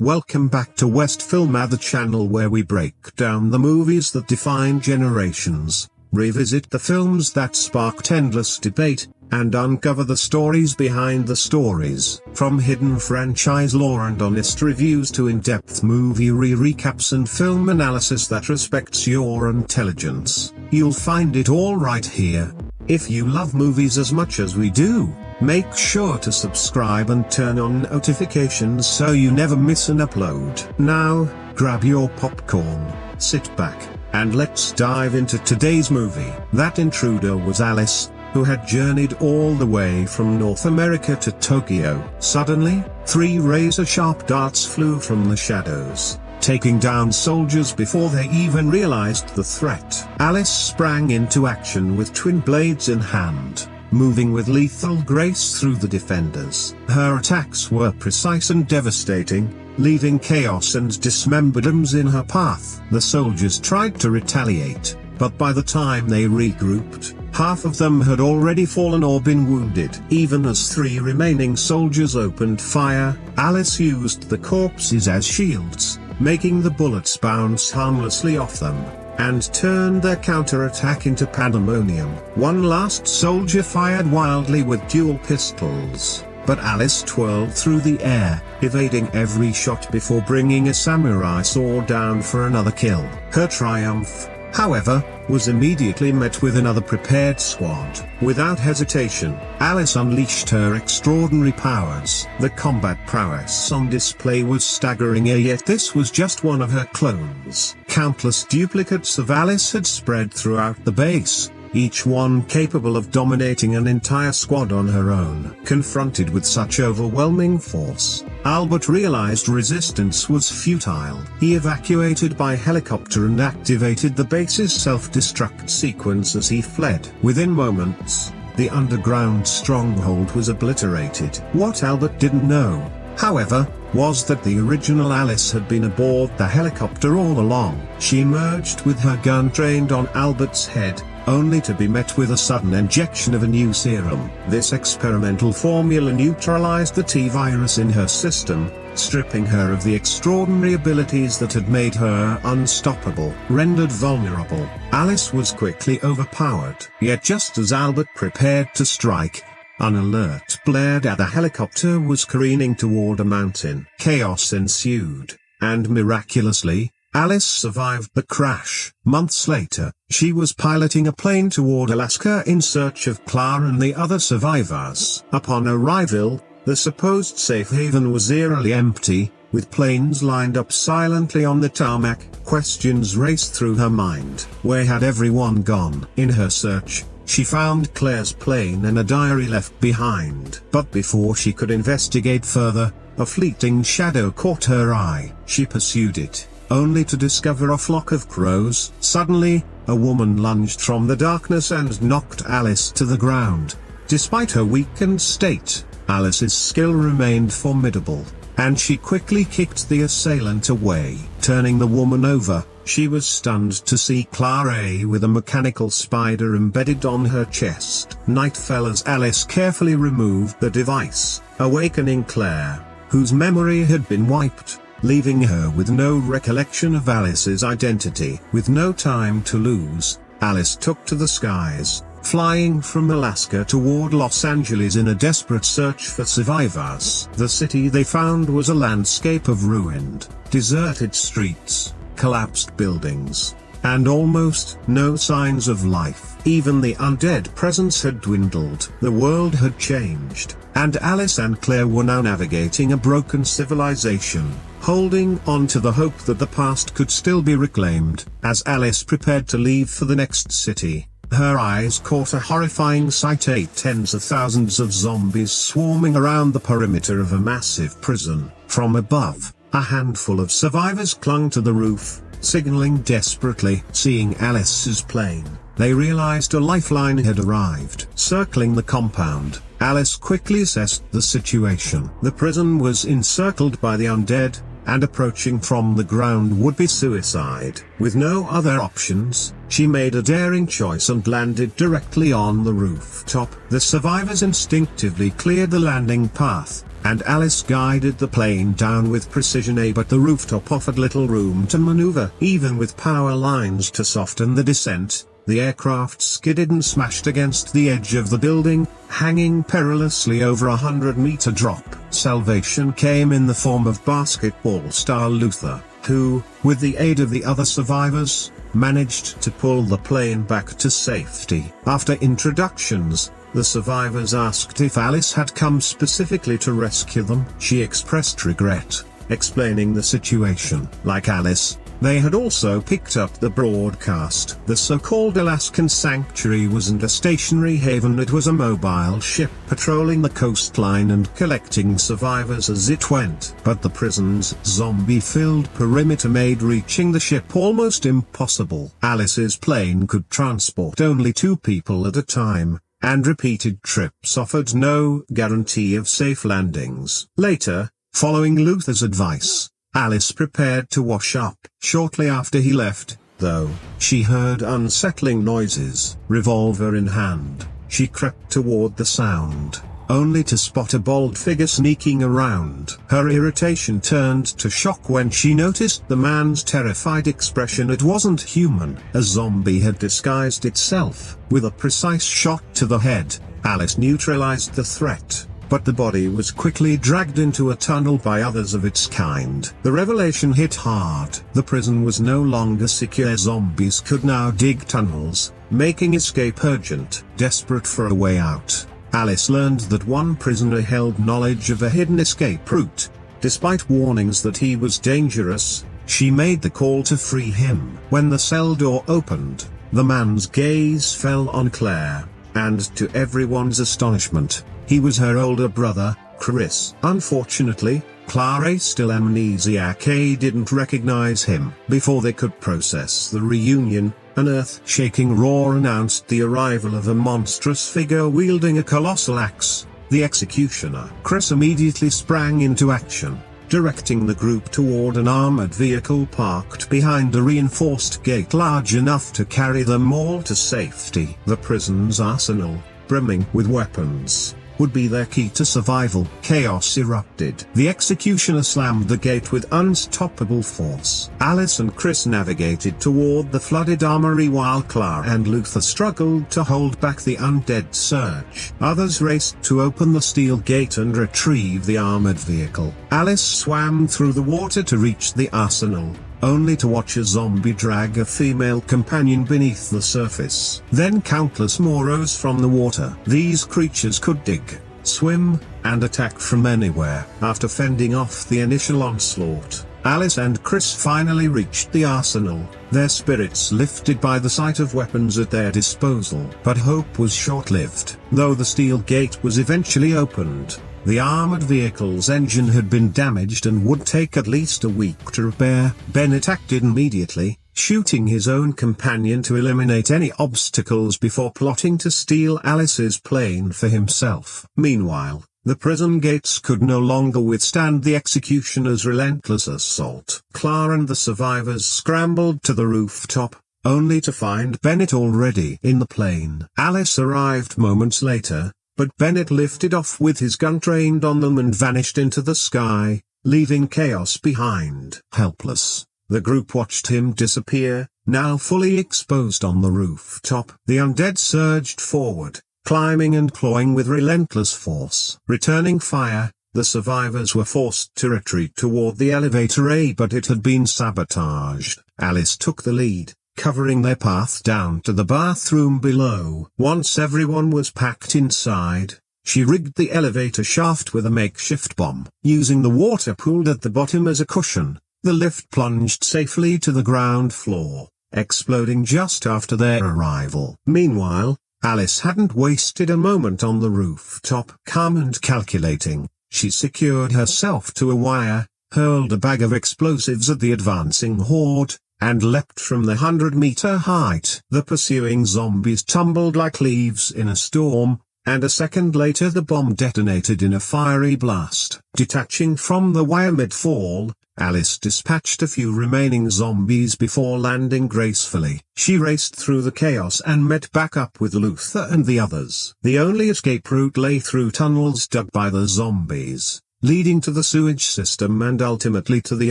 Welcome back to West Film, the channel where we break down the movies that define generations, revisit the films that sparked endless debate, and uncover the stories behind the stories. From hidden franchise lore and honest reviews to in-depth movie recaps and film analysis that respects your intelligence, you'll find it all right here. If you love movies as much as we do, make sure to subscribe and turn on notifications so you never miss an upload. Now, grab your popcorn, sit back, and let's dive into today's movie. That intruder was Alice, who had journeyed all the way from North America to Tokyo. Suddenly, 3 razor-sharp darts flew from the shadows, taking down soldiers before they even realized the threat. Alice sprang into action with twin blades in hand, moving with lethal grace through the defenders. Her attacks were precise and devastating, leaving chaos and dismemberments in her path. The soldiers tried to retaliate, but by the time they regrouped, half of them had already fallen or been wounded. Even as 3 remaining soldiers opened fire, Alice used the corpses as shields, making the bullets bounce harmlessly off them, and turned their counterattack into pandemonium. One last soldier fired wildly with dual pistols, but Alice twirled through the air, evading every shot before bringing a samurai sword down for another kill. Her triumph, however, was immediately met with another prepared squad. Without hesitation, Alice unleashed her extraordinary powers. The combat prowess on display was staggering, yet this was just one of her clones. Countless duplicates of Alice had spread throughout the base, each one capable of dominating an entire squad on her own. Confronted with such overwhelming force, Albert realized resistance was futile. He evacuated by helicopter and activated the base's self-destruct sequence as he fled. Within moments, the underground stronghold was obliterated. What Albert didn't know, however, was that the original Alice had been aboard the helicopter all along. She emerged with her gun trained on Albert's head, only to be met with a sudden injection of a new serum. This experimental formula neutralized the T-virus in her system, stripping her of the extraordinary abilities that had made her unstoppable. Rendered vulnerable, Alice was quickly overpowered. Yet just as Albert prepared to strike, an alert blared as the helicopter was careening toward a mountain. Chaos ensued, and miraculously, Alice survived the crash. Months later, she was piloting a plane toward Alaska in search of Clara and the other survivors. Upon arrival, the supposed safe haven was eerily empty, with planes lined up silently on the tarmac. Questions raced through her mind. Where had everyone gone? In her search, she found Claire's plane and a diary left behind. But before she could investigate further, a fleeting shadow caught her eye. She pursued it, only to discover a flock of crows. Suddenly, a woman lunged from the darkness and knocked Alice to the ground. Despite her weakened state, Alice's skill remained formidable, and she quickly kicked the assailant away. Turning the woman over, she was stunned to see Clara with a mechanical spider embedded on her chest. Night fell as Alice carefully removed the device, awakening Claire, whose memory had been wiped, leaving her with no recollection of Alice's identity. With no time to lose, Alice took to the skies, flying from Alaska toward Los Angeles in a desperate search for survivors. The city they found was a landscape of ruined, deserted streets, collapsed buildings, and almost no signs of life. Even the undead presence had dwindled. The world had changed, and Alice and Claire were now navigating a broken civilization, holding on to the hope that the past could still be reclaimed. As Alice prepared to leave for the next city, her eyes caught a horrifying sight: tens of thousands of zombies swarming around the perimeter of a massive prison. From above, a handful of survivors clung to the roof, signaling desperately. Seeing Alice's plane, they realized a lifeline had arrived. Circling the compound, Alice quickly assessed the situation. The prison was encircled by the undead, and approaching from the ground would be suicide. With no other options, she made a daring choice and landed directly on the rooftop. The survivors instinctively cleared the landing path, and Alice guided the plane down with precision. But the rooftop offered little room to maneuver. Even with power lines to soften the descent, the aircraft skidded and smashed against the edge of the building, hanging perilously over a 100-meter drop. Salvation came in the form of basketball star Luther, who, with the aid of the other survivors, managed to pull the plane back to safety. After introductions, the survivors asked if Alice had come specifically to rescue them. She expressed regret, explaining the situation. Like Alice, they had also picked up the broadcast. The so-called Alaskan Sanctuary wasn't a stationary haven, it was a mobile ship patrolling the coastline and collecting survivors as it went. But the prison's zombie-filled perimeter made reaching the ship almost impossible. Alice's plane could transport only 2 people at a time, and repeated trips offered no guarantee of safe landings. Later, following Luther's advice, Alice prepared to wash up. Shortly after he left, though, she heard unsettling noises. Revolver in hand, she crept toward the sound, only to spot a bald figure sneaking around. Her irritation turned to shock when she noticed the man's terrified expression. It wasn't human. A zombie had disguised itself. With a precise shot to the head, Alice neutralized the threat, but the body was quickly dragged into a tunnel by others of its kind. The revelation hit hard. The prison was no longer secure. Zombies could now dig tunnels, making escape urgent. Desperate for a way out, Alice learned that one prisoner held knowledge of a hidden escape route. Despite warnings that he was dangerous, she made the call to free him. When the cell door opened, the man's gaze fell on Claire, and to everyone's astonishment, he was her older brother, Chris. Unfortunately, Claire, still amnesiac, didn't recognize him. Before they could process the reunion, an earth-shaking roar announced the arrival of a monstrous figure wielding a colossal axe, the executioner. Chris immediately sprang into action, directing the group toward an armored vehicle parked behind a reinforced gate large enough to carry them all to safety. The prison's arsenal, brimming with weapons, would be their key to survival. Chaos erupted. The executioner slammed the gate with unstoppable force. Alice and Chris navigated toward the flooded armory while Clara and Luther struggled to hold back the undead surge. Others raced to open the steel gate and retrieve the armored vehicle. Alice swam through the water to reach the arsenal, only to watch a zombie drag a female companion beneath the surface. Then countless more rose from the water. These creatures could dig, swim, and attack from anywhere. After fending off the initial onslaught, Alice and Chris finally reached the arsenal, their spirits lifted by the sight of weapons at their disposal. But hope was short-lived. Though the steel gate was eventually opened, the armored vehicle's engine had been damaged and would take at least a week to repair. Bennett acted immediately, shooting his own companion to eliminate any obstacles before plotting to steal Alice's plane for himself. Meanwhile, the prison gates could no longer withstand the executioner's relentless assault. Clara and the survivors scrambled to the rooftop, only to find Bennett already in the plane. Alice arrived moments later, but Bennett lifted off with his gun trained on them and vanished into the sky, leaving chaos behind. Helpless, the group watched him disappear, now fully exposed on the rooftop. The undead surged forward, climbing and clawing with relentless force. Returning fire, the survivors were forced to retreat toward the elevator A, but it had been sabotaged. Alice took the lead, covering their path down to the bathroom below. Once everyone was packed inside, she rigged the elevator shaft with a makeshift bomb. Using the water pool at the bottom as a cushion, the lift plunged safely to the ground floor, exploding just after their arrival. Meanwhile, Alice hadn't wasted a moment on the rooftop. Calm and calculating, she secured herself to a wire, hurled a bag of explosives at the advancing horde, and leapt from the 100-meter height. The pursuing zombies tumbled like leaves in a storm, and a second later the bomb detonated in a fiery blast. Detaching from the wire mid-fall, Alice dispatched a few remaining zombies before landing gracefully. She raced through the chaos and met back up with Luther and the others. The only escape route lay through tunnels dug by the zombies, leading to the sewage system and ultimately to the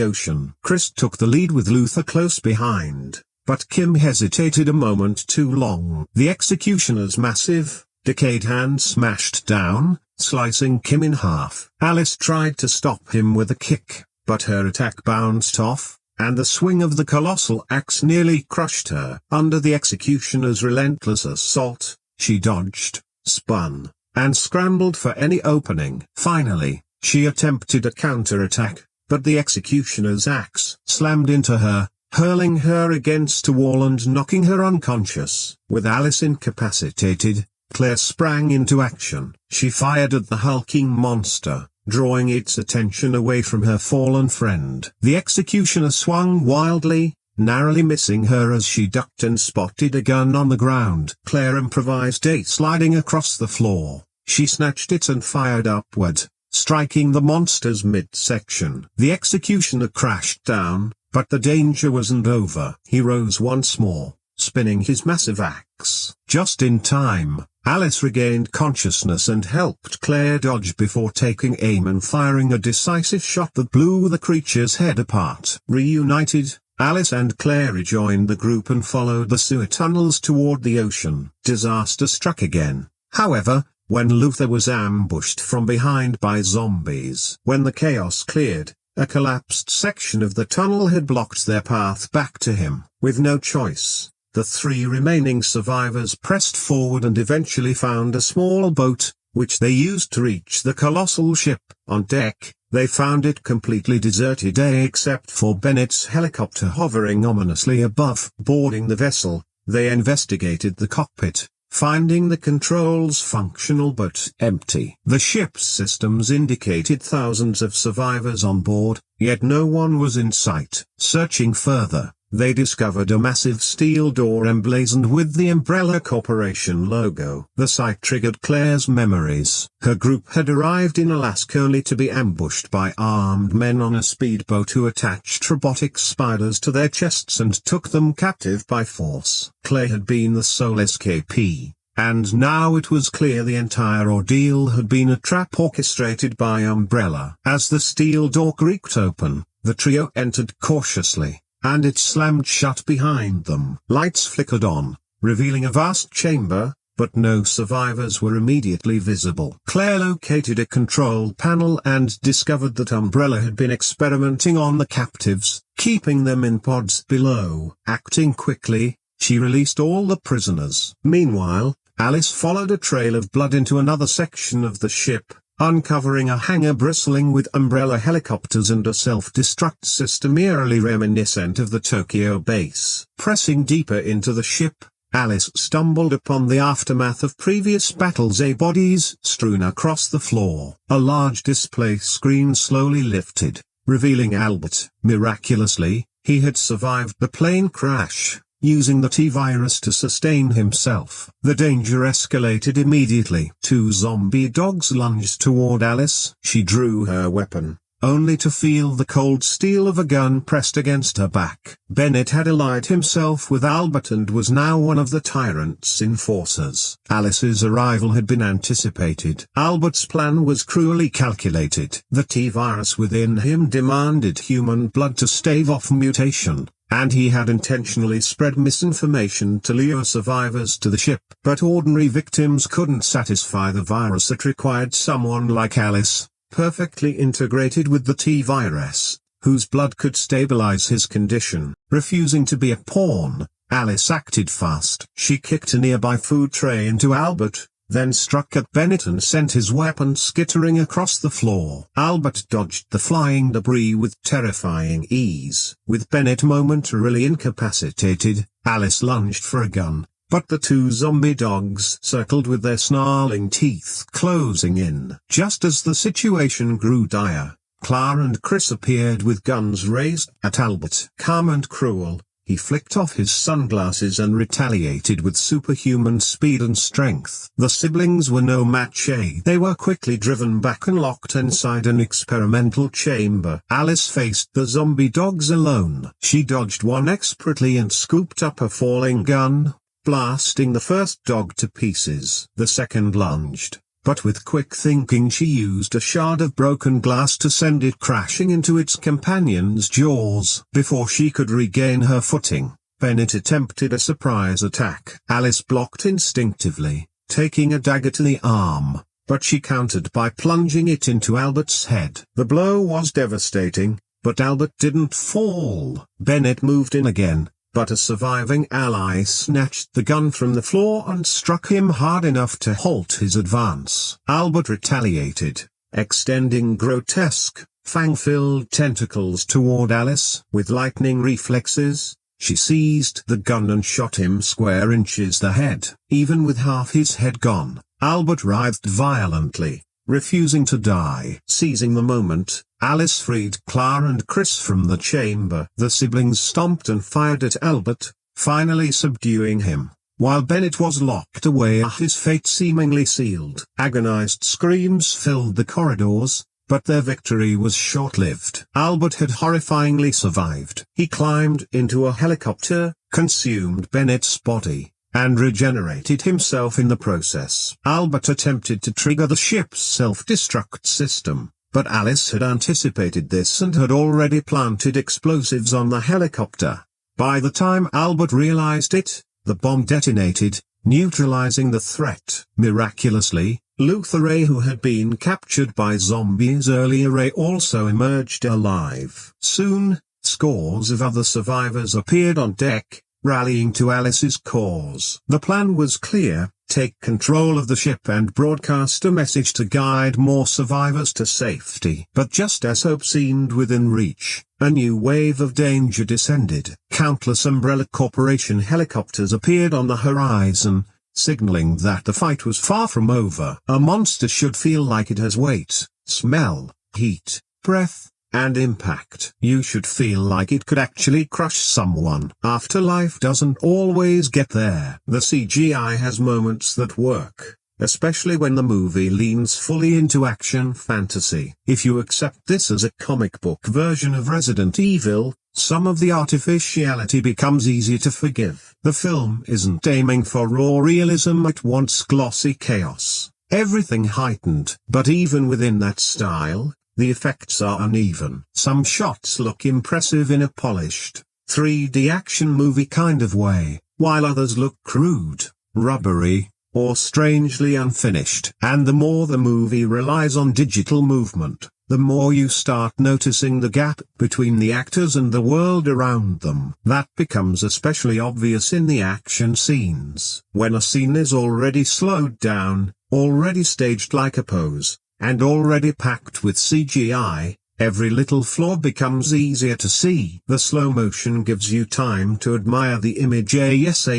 ocean. Chris took the lead with Luther close behind, but Kim hesitated a moment too long. The executioner's massive, decayed hand smashed down, slicing Kim in half. Alice tried to stop him with a kick, but her attack bounced off, and the swing of the colossal axe nearly crushed her. Under the executioner's relentless assault, she dodged, spun, and scrambled for any opening. Finally, she attempted a counterattack, but the executioner's axe slammed into her, hurling her against a wall and knocking her unconscious. With Alice incapacitated, Claire sprang into action. She fired at the hulking monster, drawing its attention away from her fallen friend. The executioner swung wildly, narrowly missing her as she ducked and spotted a gun on the ground. Claire improvised a sliding across the floor. She snatched it and fired upward, striking the monster's midsection. The executioner crashed down, but the danger wasn't over. He rose once more, spinning his massive axe. Just in time, Alice regained consciousness and helped Claire dodge before taking aim and firing a decisive shot that blew the creature's head apart. Reunited, Alice and Claire rejoined the group and followed the sewer tunnels toward the ocean. Disaster struck again, however, when Luther was ambushed from behind by zombies. When the chaos cleared, a collapsed section of the tunnel had blocked their path back to him. With no choice, the 3 remaining survivors pressed forward and eventually found a small boat, which they used to reach the colossal ship. On deck, they found it completely deserted except for Bennett's helicopter hovering ominously above. Boarding the vessel, they investigated the cockpit, finding the controls functional but empty. The ship's systems indicated thousands of survivors on board, yet no one was in sight. Searching further, they discovered a massive steel door emblazoned with the Umbrella Corporation logo. The sight triggered Claire's memories. Her group had arrived in Alaska only to be ambushed by armed men on a speedboat who attached robotic spiders to their chests and took them captive by force. Claire had been the sole escapee, and now it was clear the entire ordeal had been a trap orchestrated by Umbrella. As the steel door creaked open, the trio entered cautiously, and it slammed shut behind them. Lights flickered on, revealing a vast chamber, but no survivors were immediately visible. Claire located a control panel and discovered that Umbrella had been experimenting on the captives, keeping them in pods below. Acting quickly, she released all the prisoners. Meanwhile, Alice followed a trail of blood into another section of the ship, uncovering a hangar bristling with Umbrella helicopters and a self-destruct system eerily reminiscent of the Tokyo base. Pressing deeper into the ship, Alice stumbled upon the aftermath of previous battles. Bodies strewn across the floor. A large display screen slowly lifted, revealing Albert. Miraculously, he had survived the plane crash, using the T-virus to sustain himself. The danger escalated immediately. 2 zombie dogs lunged toward Alice. She drew her weapon, only to feel the cold steel of a gun pressed against her back. Bennett had allied himself with Albert and was now one of the tyrant's enforcers. Alice's arrival had been anticipated. Albert's plan was cruelly calculated. The T-virus within him demanded human blood to stave off mutation, and he had intentionally spread misinformation to lure survivors to the ship. But ordinary victims couldn't satisfy the virus. It required someone like Alice, perfectly integrated with the T-virus, whose blood could stabilize his condition. Refusing to be a pawn, Alice acted fast. She kicked a nearby food tray into Albert, then struck at Bennett and sent his weapon skittering across the floor. Albert dodged the flying debris with terrifying ease. With Bennett momentarily incapacitated, Alice lunged for a gun, but the 2 zombie dogs circled with their snarling teeth closing in. Just as the situation grew dire, Clara and Chris appeared with guns raised at Albert. Calm and cruel, he flicked off his sunglasses and retaliated with superhuman speed and strength. The siblings were no match. They were quickly driven back and locked inside an experimental chamber. Alice faced the zombie dogs alone. She dodged one expertly and scooped up a falling gun, blasting the first dog to pieces. The second lunged, but with quick thinking she used a shard of broken glass to send it crashing into its companion's jaws. Before she could regain her footing, Bennett attempted a surprise attack. Alice blocked instinctively, taking a dagger to the arm, but she countered by plunging it into Albert's head. The blow was devastating, but Albert didn't fall. Bennett moved in again, but a surviving ally snatched the gun from the floor and struck him hard enough to halt his advance. Albert retaliated, extending grotesque, fang-filled tentacles toward Alice. With lightning reflexes, she seized the gun and shot him square inches the head. Even with half his head gone, Albert writhed violently, refusing to die. Seizing the moment, Alice freed Clara and Chris from the chamber. The siblings stomped and fired at Albert, finally subduing him, while Bennett was locked away, his fate seemingly sealed. Agonized screams filled the corridors, but their victory was short-lived. Albert had horrifyingly survived. He climbed into a helicopter, consumed Bennett's body, and regenerated himself in the process. Albert attempted to trigger the ship's self-destruct system, but Alice had anticipated this and had already planted explosives on the helicopter. By the time Albert realized it, the bomb detonated, neutralizing the threat. Miraculously, Luther Ray, who had been captured by zombies earlier, also emerged alive. Soon, scores of other survivors appeared on deck, rallying to Alice's cause. The plan was clear: take control of the ship and broadcast a message to guide more survivors to safety. But just as hope seemed within reach, a new wave of danger descended. Countless Umbrella Corporation helicopters appeared on the horizon, signaling that the fight was far from over. A monster should feel like it has weight, smell, heat, breath, and impact. You should feel like it could actually crush someone. Afterlife doesn't always get there. The CGI has moments that work, especially when the movie leans fully into action fantasy. If you accept this as a comic book version of Resident Evil, some of the artificiality becomes easier to forgive. The film isn't aiming for raw realism, it wants glossy chaos, everything heightened. But even within that style, the effects are uneven. Some shots look impressive in a polished, 3D action movie kind of way, while others look crude, rubbery, or strangely unfinished. And the more the movie relies on digital movement, the more you start noticing the gap between the actors and the world around them. That becomes especially obvious in the action scenes. When a scene is already slowed down, already staged like a pose, and already packed with CGI, every little flaw becomes easier to see. The slow motion gives you time to admire the image,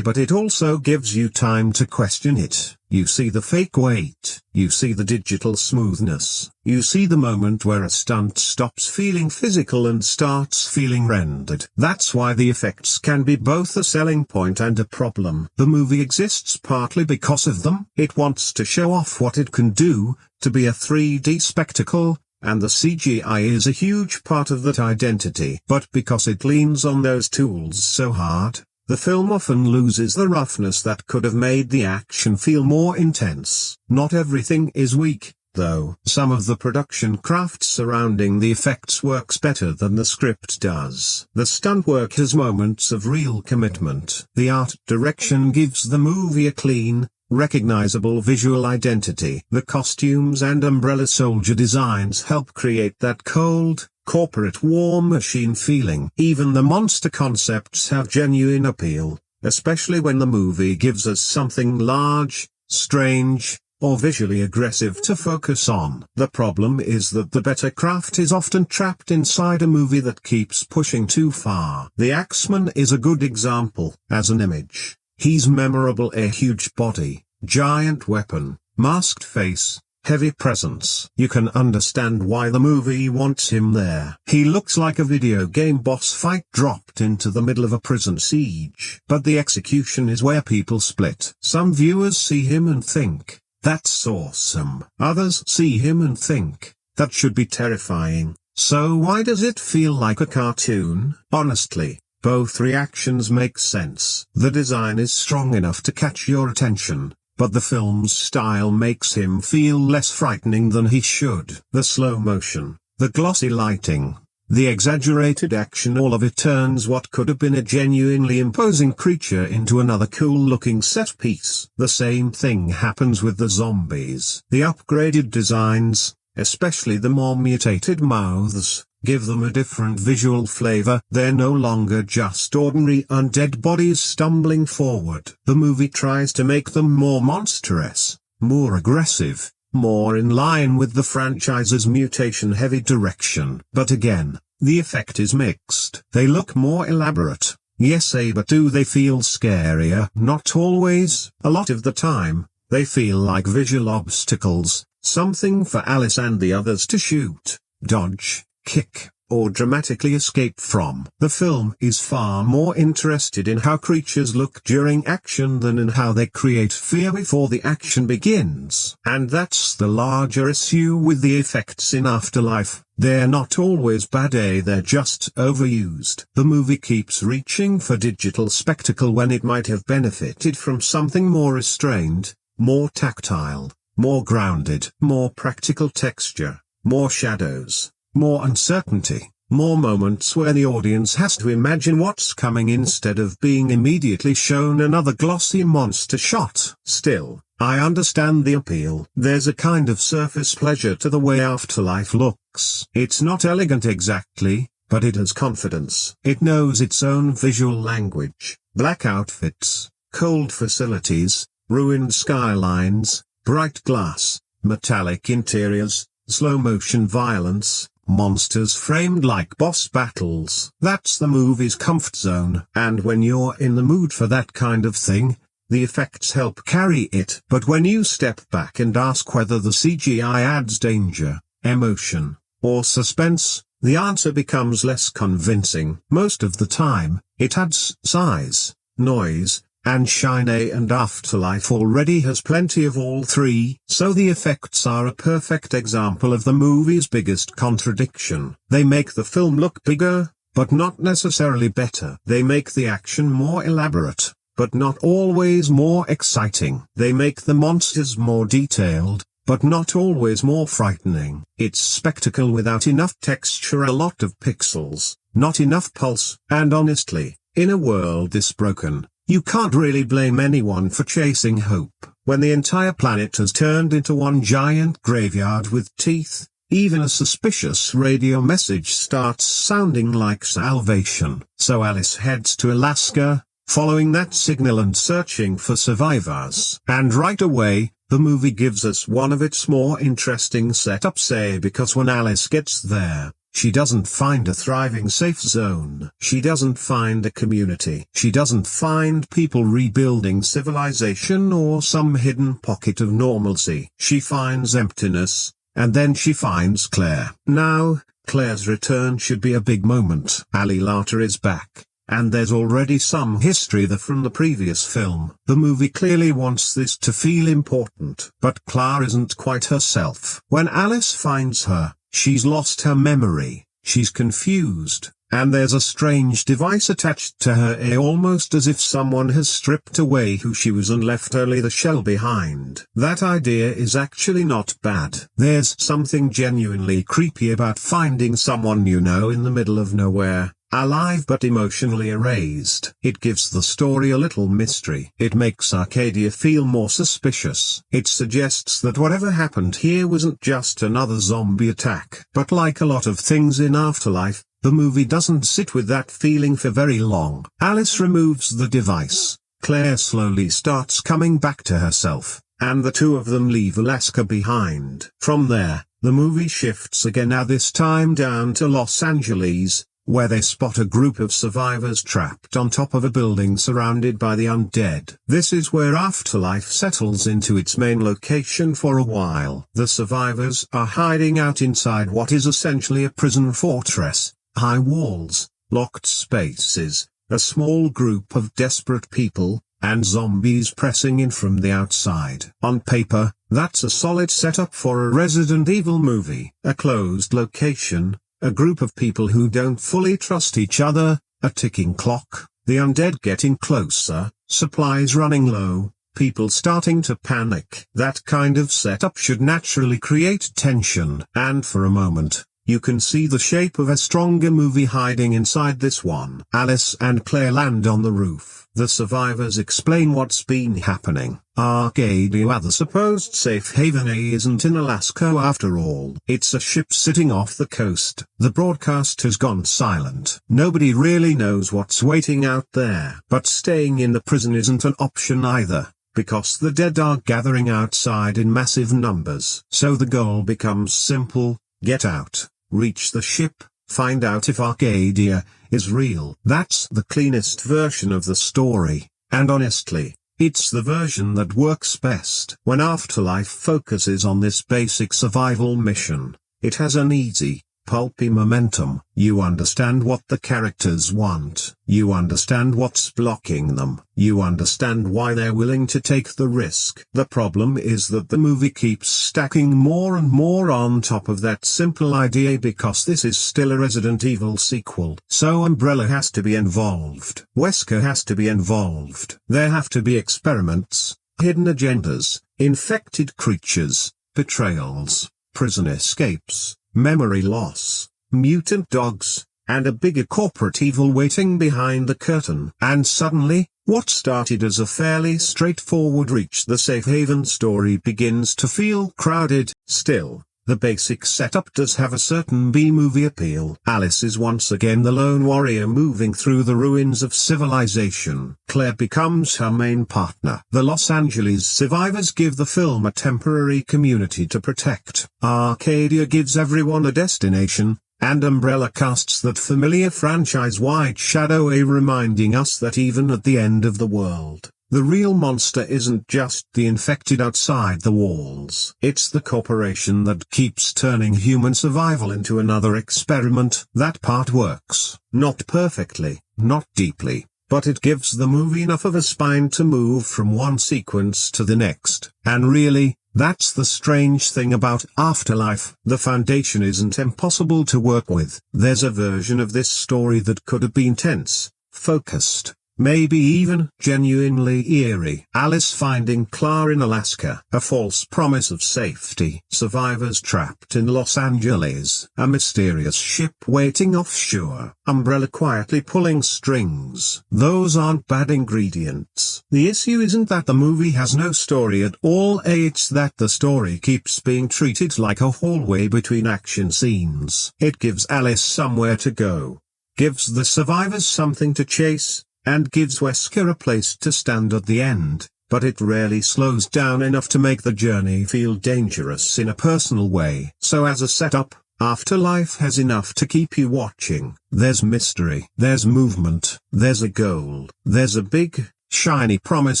but it also gives you time to question it. You see the fake weight, you see the digital smoothness, you see the moment where a stunt stops feeling physical and starts feeling rendered. That's why the effects can be both a selling point and a problem. The movie exists partly because of them. It wants to show off what it can do, to be a 3D spectacle, and the CGI is a huge part of that identity. But because it leans on those tools so hard, the film often loses the roughness that could have made the action feel more intense. Not everything is weak, though. Some of the production craft surrounding the effects works better than the script does. The stunt work has moments of real commitment. The art direction gives the movie a clean, recognizable visual identity. The costumes and Umbrella Soldier designs help create that cold, corporate war machine feeling. Even the monster concepts have genuine appeal, especially when the movie gives us something large, strange, or visually aggressive to focus on. The problem is that the better craft is often trapped inside a movie that keeps pushing too far. The Axeman is a good example. As an image, he's memorable: a huge body, giant weapon, masked face, heavy presence. You can understand why the movie wants him there. He looks like a video game boss fight dropped into the middle of a prison siege. But the execution is where people split. Some viewers see him and think, that's awesome. Others see him and think, that should be terrifying. So why does it feel like a cartoon? Honestly, both reactions make sense. The design is strong enough to catch your attention, but the film's style makes him feel less frightening than he should. The slow motion, the glossy lighting, the exaggerated action, all of it turns what could have been a genuinely imposing creature into another cool-looking set piece. The same thing happens with the zombies. The upgraded designs, especially the more mutated mouths, give them a different visual flavor. They're no longer just ordinary undead bodies stumbling forward. The movie tries to make them more monstrous, more aggressive, more in line with the franchise's mutation-heavy direction. But again, the effect is mixed. They look more elaborate, yes, but do they feel scarier? Not always. A lot of the time, they feel like visual obstacles, something for Alice and the others to shoot, dodge, kick, or dramatically escape from. The film is far more interested in how creatures look during action than in how they create fear before the action begins. And that's the larger issue with the effects in Afterlife. They're not always bad, they're just overused. The movie keeps reaching for digital spectacle when it might have benefited from something more restrained, more tactile, more grounded, more practical texture, more shadows, more uncertainty, more moments where the audience has to imagine what's coming instead of being immediately shown another glossy monster shot. Still, I understand the appeal. There's a kind of surface pleasure to the way Afterlife looks. It's not elegant exactly, but it has confidence. It knows its own visual language. Black outfits, cold facilities, ruined skylines, bright glass, metallic interiors, slow-motion violence, monsters framed like boss battles. That's the movie's comfort zone. And when you're in the mood for that kind of thing, the effects help carry it. But when you step back and ask whether the CGI adds danger, emotion, or suspense, the answer becomes less convincing. Most of the time, it adds size, noise, and shine, and Afterlife already has plenty of all three. So the effects are a perfect example of the movie's biggest contradiction. They make the film look bigger, but not necessarily better. They make the action more elaborate, but not always more exciting. They make the monsters more detailed, but not always more frightening. It's spectacle without enough texture, a lot of pixels, not enough pulse. And honestly, in a world this broken, you can't really blame anyone for chasing hope. When the entire planet has turned into one giant graveyard with teeth, even a suspicious radio message starts sounding like salvation. So Alice heads to Alaska, following that signal and searching for survivors. And right away, the movie gives us one of its more interesting setups, because when Alice gets there, she doesn't find a thriving safe zone. She doesn't find a community. She doesn't find people rebuilding civilization or some hidden pocket of normalcy. She finds emptiness, and then she finds Claire. Now, Claire's return should be a big moment. Ali Larter is back, and there's already some history there from the previous film. The movie clearly wants this to feel important. But Claire isn't quite herself. When Alice finds her, she's lost her memory, she's confused, and there's a strange device attached to her, almost as if someone has stripped away who she was and left only the shell behind. That idea is actually not bad. There's something genuinely creepy about finding someone you know in the middle of nowhere, alive but emotionally erased. It gives the story a little mystery. It makes Arcadia feel more suspicious. It suggests that whatever happened here wasn't just another zombie attack. But like a lot of things in Afterlife, the movie doesn't sit with that feeling for very long. Alice removes the device, Claire slowly starts coming back to herself, and the two of them leave Alaska behind. From there, the movie shifts again, now this time down to Los Angeles, where they spot a group of survivors trapped on top of a building surrounded by the undead. This is where Afterlife settles into its main location for a while. The survivors are hiding out inside what is essentially a prison fortress, high walls, locked spaces, a small group of desperate people, and zombies pressing in from the outside. On paper, that's a solid setup for a Resident Evil movie. A closed location, a group of people who don't fully trust each other, a ticking clock, the undead getting closer, supplies running low, people starting to panic. That kind of setup should naturally create tension. And for a moment, you can see the shape of a stronger movie hiding inside this one. Alice and Claire land on the roof. The survivors explain what's been happening. Arcadia, the supposed safe haven, isn't in Alaska after all. It's a ship sitting off the coast. The broadcast has gone silent. Nobody really knows what's waiting out there. But staying in the prison isn't an option either, because the dead are gathering outside in massive numbers. So the goal becomes simple: get out, reach the ship, find out if Arcadia is real. That's the cleanest version of the story, and honestly, it's the version that works best. When Afterlife focuses on this basic survival mission, it has an easy, pulpy momentum. You understand what the characters want. You understand what's blocking them. You understand why they're willing to take the risk. The problem is that the movie keeps stacking more and more on top of that simple idea because this is still a Resident Evil sequel. So Umbrella has to be involved. Wesker has to be involved. There have to be experiments, hidden agendas, infected creatures, betrayals, prison escapes, memory loss, mutant dogs, and a bigger corporate evil waiting behind the curtain. And suddenly, what started as a fairly straightforward reach the safe haven story begins to feel crowded. Still, the basic setup does have a certain B-movie appeal. Alice is once again the lone warrior moving through the ruins of civilization. Claire becomes her main partner. The Los Angeles survivors give the film a temporary community to protect. Arcadia gives everyone a destination, and Umbrella casts that familiar franchise-wide shadow, reminding us that even at the end of the world, the real monster isn't just the infected outside the walls. It's the corporation that keeps turning human survival into another experiment. That part works. Not perfectly, not deeply, but it gives the movie enough of a spine to move from one sequence to the next. And really, that's the strange thing about Afterlife. The foundation isn't impossible to work with. There's a version of this story that could have been tense, focused, maybe even genuinely eerie. Alice finding Claire in Alaska, a false promise of safety. Survivors trapped in Los Angeles, a mysterious ship waiting offshore. Umbrella quietly pulling strings. Those aren't bad ingredients. The issue isn't that the movie has no story at all, it's that the story keeps being treated like a hallway between action scenes. It gives Alice somewhere to go, gives the survivors something to chase, and gives Wesker a place to stand at the end, but it rarely slows down enough to make the journey feel dangerous in a personal way. So as a setup, Afterlife has enough to keep you watching. There's mystery, there's movement, there's a goal, there's a big, shiny promise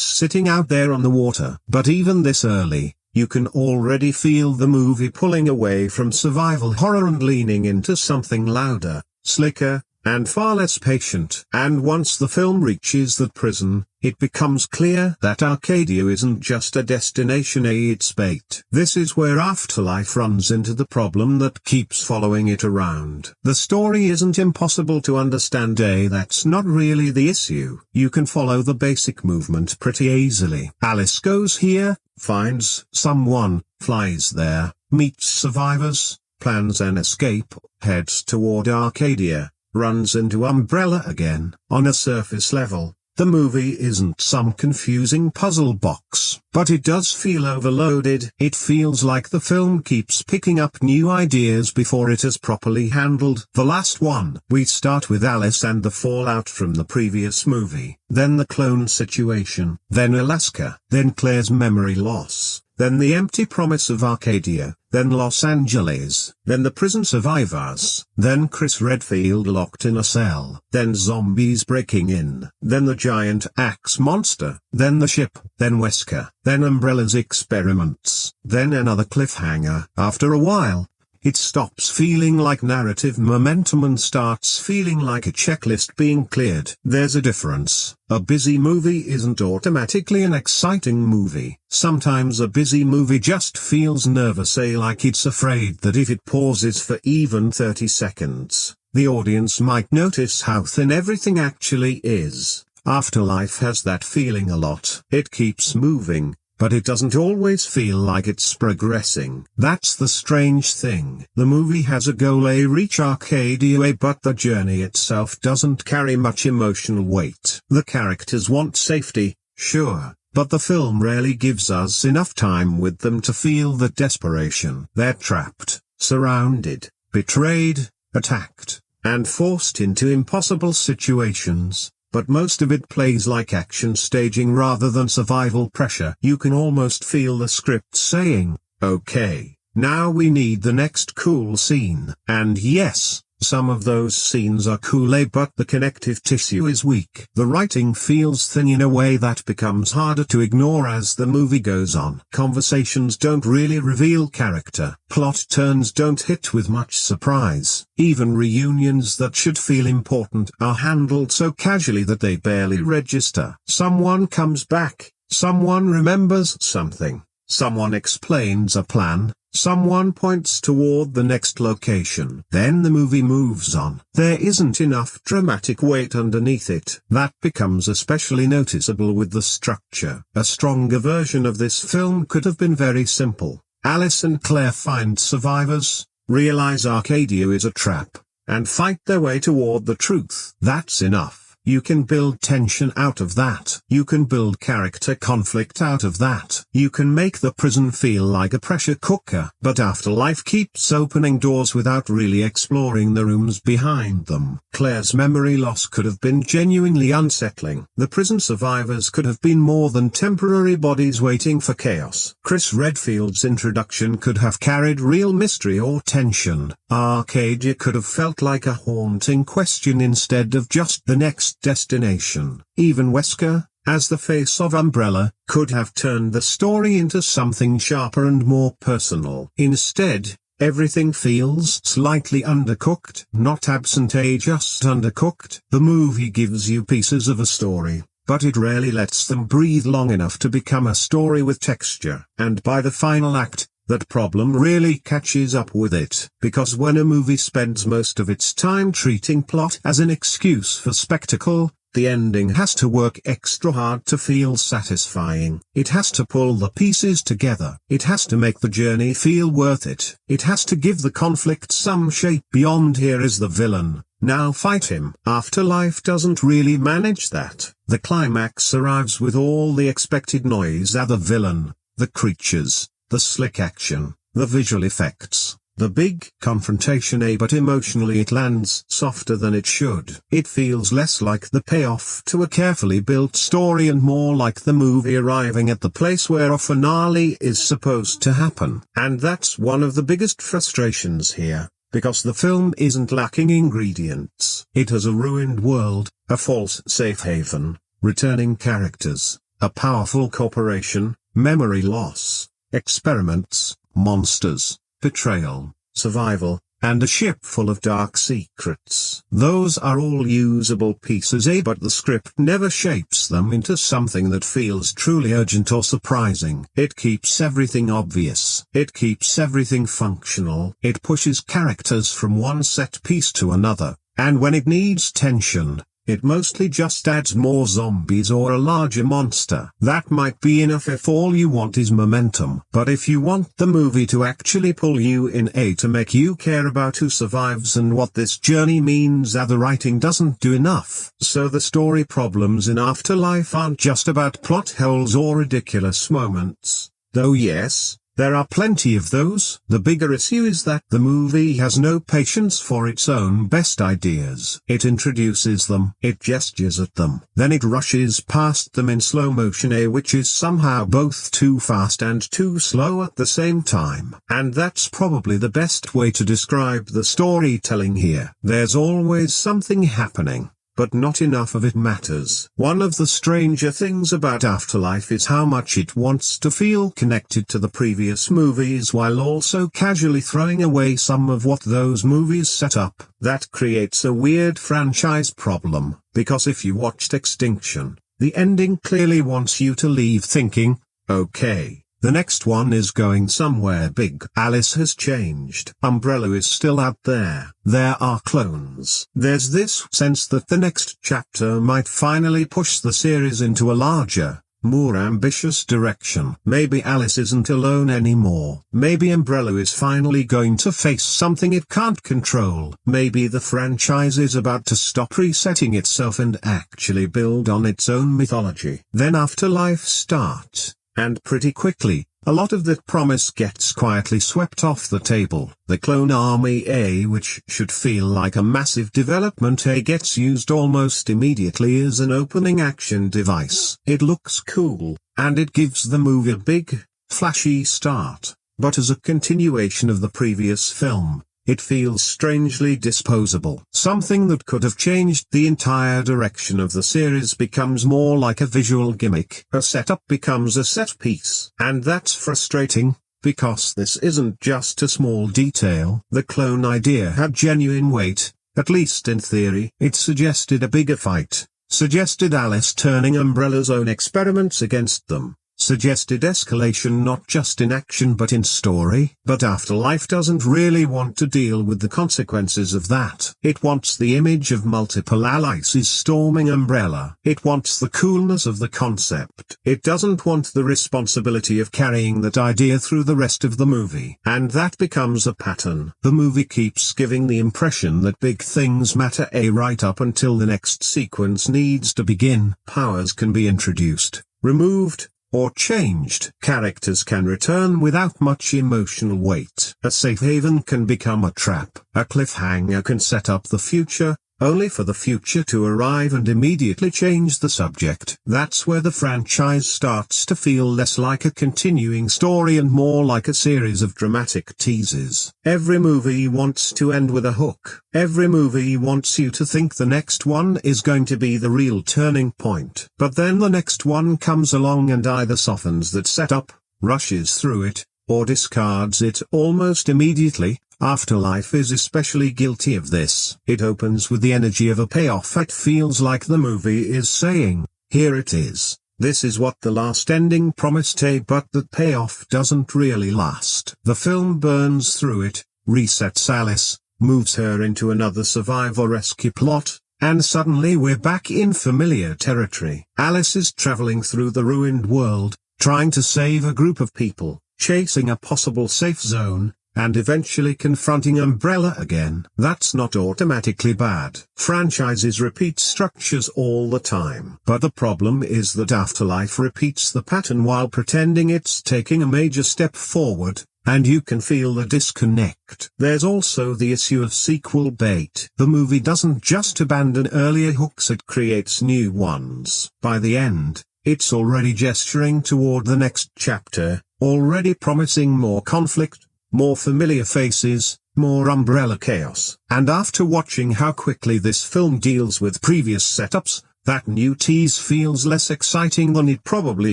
sitting out there on the water. But even this early, you can already feel the movie pulling away from survival horror and leaning into something louder, slicker, and far less patient. And once the film reaches that prison, it becomes clear that Arcadia isn't just a destination, it's bait. This is where Afterlife runs into the problem that keeps following it around. The story isn't impossible to understand, that's not really the issue. You can follow the basic movement pretty easily. Alice goes here, finds someone, flies there, meets survivors, plans an escape, heads toward Arcadia, runs into Umbrella again. On a surface level, the movie isn't some confusing puzzle box, but it does feel overloaded. It feels like the film keeps picking up new ideas before it has properly handled the last one. We start with Alice and the fallout from the previous movie, then the clone situation, then Alaska, then Claire's memory loss, then the empty promise of Arcadia, then Los Angeles, then the prison survivors, then Chris Redfield locked in a cell, then zombies breaking in, then the giant axe monster, then the ship, then Wesker, then Umbrella's experiments, then another cliffhanger. After a while, it stops feeling like narrative momentum and starts feeling like a checklist being cleared. There's a difference. A busy movie isn't automatically an exciting movie. Sometimes a busy movie just feels nervous, like it's afraid that if it pauses for even 30 seconds, the audience might notice how thin everything actually is. Afterlife has that feeling a lot. It keeps moving, but it doesn't always feel like it's progressing. That's the strange thing. The movie has a goal A, reach Arcadia A, but the journey itself doesn't carry much emotional weight. The characters want safety, sure, but the film rarely gives us enough time with them to feel the desperation. They're trapped, surrounded, betrayed, attacked, and forced into impossible situations. But most of it plays like action staging rather than survival pressure. You can almost feel the script saying, okay, now we need the next cool scene. And yes, some of those scenes are cool, but the connective tissue is weak. The writing feels thin in a way that becomes harder to ignore as the movie goes on. Conversations don't really reveal character. Plot turns don't hit with much surprise. Even reunions that should feel important are handled so casually that they barely register. Someone comes back, someone remembers something, someone explains a plan, someone points toward the next location. Then the movie moves on. There isn't enough dramatic weight underneath it. That becomes especially noticeable with the structure. A stronger version of this film could have been very simple. Alice and Claire find survivors, realize Arcadia is a trap, and fight their way toward the truth. That's enough. You can build tension out of that. You can build character conflict out of that. You can make the prison feel like a pressure cooker. But Afterlife keeps opening doors without really exploring the rooms behind them. Claire's memory loss could have been genuinely unsettling. The prison survivors could have been more than temporary bodies waiting for chaos. Chris Redfield's introduction could have carried real mystery or tension. Arcadia could have felt like a haunting question instead of just the next destination. Even Wesker, as the face of Umbrella, could have turned the story into something sharper and more personal. Instead, everything feels slightly undercooked. Not absent-a, just undercooked. The movie gives you pieces of a story, but it rarely lets them breathe long enough to become a story with texture. And by the final act, that problem really catches up with it. Because when a movie spends most of its time treating plot as an excuse for spectacle, the ending has to work extra hard to feel satisfying. It has to pull the pieces together. It has to make the journey feel worth it. It has to give the conflict some shape beyond here is the villain, now fight him. Afterlife doesn't really manage that. The climax arrives with all the expected noise: the villain, the creatures, the slick action, the visual effects, the big confrontation, but emotionally it lands softer than it should. It feels less like the payoff to a carefully built story and more like the movie arriving at the place where a finale is supposed to happen. And that's one of the biggest frustrations here, because the film isn't lacking ingredients. It has a ruined world, a false safe haven, returning characters, a powerful corporation, memory loss, experiments, monsters, betrayal, survival, and a ship full of dark secrets. Those are all usable pieces, but the script never shapes them into something that feels truly urgent or surprising. It keeps everything obvious. It keeps everything functional. It pushes characters from one set piece to another, and when it needs tension, it mostly just adds more zombies or a larger monster. That might be enough if all you want is momentum. But if you want the movie to actually pull you in, to make you care about who survives and what this journey means, the writing doesn't do enough. So the story problems in Afterlife aren't just about plot holes or ridiculous moments. Though yes, there are plenty of those. The bigger issue is that the movie has no patience for its own best ideas. It introduces them, it gestures at them, then it rushes past them in slow motion, which is somehow both too fast and too slow at the same time. And that's probably the best way to describe the storytelling here. There's always something happening, but not enough of it matters. One of the stranger things about Afterlife is how much it wants to feel connected to the previous movies while also casually throwing away some of what those movies set up. That creates a weird franchise problem, because if you watched Extinction, the ending clearly wants you to leave thinking, okay, The next one is going somewhere big. Alice has changed. Umbrella is still out there. There are clones. There's this sense that the next chapter might finally push the series into a larger, more ambitious direction. Maybe Alice isn't alone anymore. Maybe Umbrella is finally going to face something it can't control. Maybe the franchise is about to stop resetting itself and actually build on its own mythology. Then Afterlife starts, and pretty quickly, a lot of that promise gets quietly swept off the table. The Clone Army A, which should feel like a massive development A, gets used almost immediately as an opening action device. It looks cool, and it gives the movie a big, flashy start, but as a continuation of the previous film, it feels strangely disposable. Something that could have changed the entire direction of the series becomes more like a visual gimmick. A setup becomes a set piece. And that's frustrating, because this isn't just a small detail. The clone idea had genuine weight, at least in theory. It suggested a bigger fight, suggested Alice turning Umbrella's own experiments against them, suggested escalation not just in action but in story. But Afterlife doesn't really want to deal with the consequences of that. It wants the image of multiple Alices storming Umbrella. It wants the coolness of the concept. It doesn't want the responsibility of carrying that idea through the rest of the movie. And that becomes a pattern. The movie keeps giving the impression that big things matter right up until the next sequence needs to begin. Powers can be introduced, removed, or changed. Characters can return without much emotional weight. A safe haven can become a trap. A cliffhanger can set up the future, only for the future to arrive and immediately change the subject. That's where the franchise starts to feel less like a continuing story and more like a series of dramatic teases. Every movie wants to end with a hook. Every movie wants you to think the next one is going to be the real turning point. But then the next one comes along and either softens that setup, rushes through it, or discards it almost immediately. Afterlife is especially guilty of this. It opens with the energy of a payoff. It feels like the movie is saying, here it is. This is what the last ending promised, but that payoff doesn't really last. The film burns through it, resets Alice, moves her into another survival-rescue plot, and suddenly we're back in familiar territory. Alice is traveling through the ruined world, trying to save a group of people, chasing a possible safe zone, and eventually confronting Umbrella again. That's not automatically bad. Franchises repeat structures all the time. But the problem is that Afterlife repeats the pattern while pretending it's taking a major step forward, and you can feel the disconnect. There's also the issue of sequel bait. The movie doesn't just abandon earlier hooks, it creates new ones. By the end, it's already gesturing toward the next chapter, already promising more conflict, more familiar faces, more Umbrella chaos. And after watching how quickly this film deals with previous setups, that new tease feels less exciting than it probably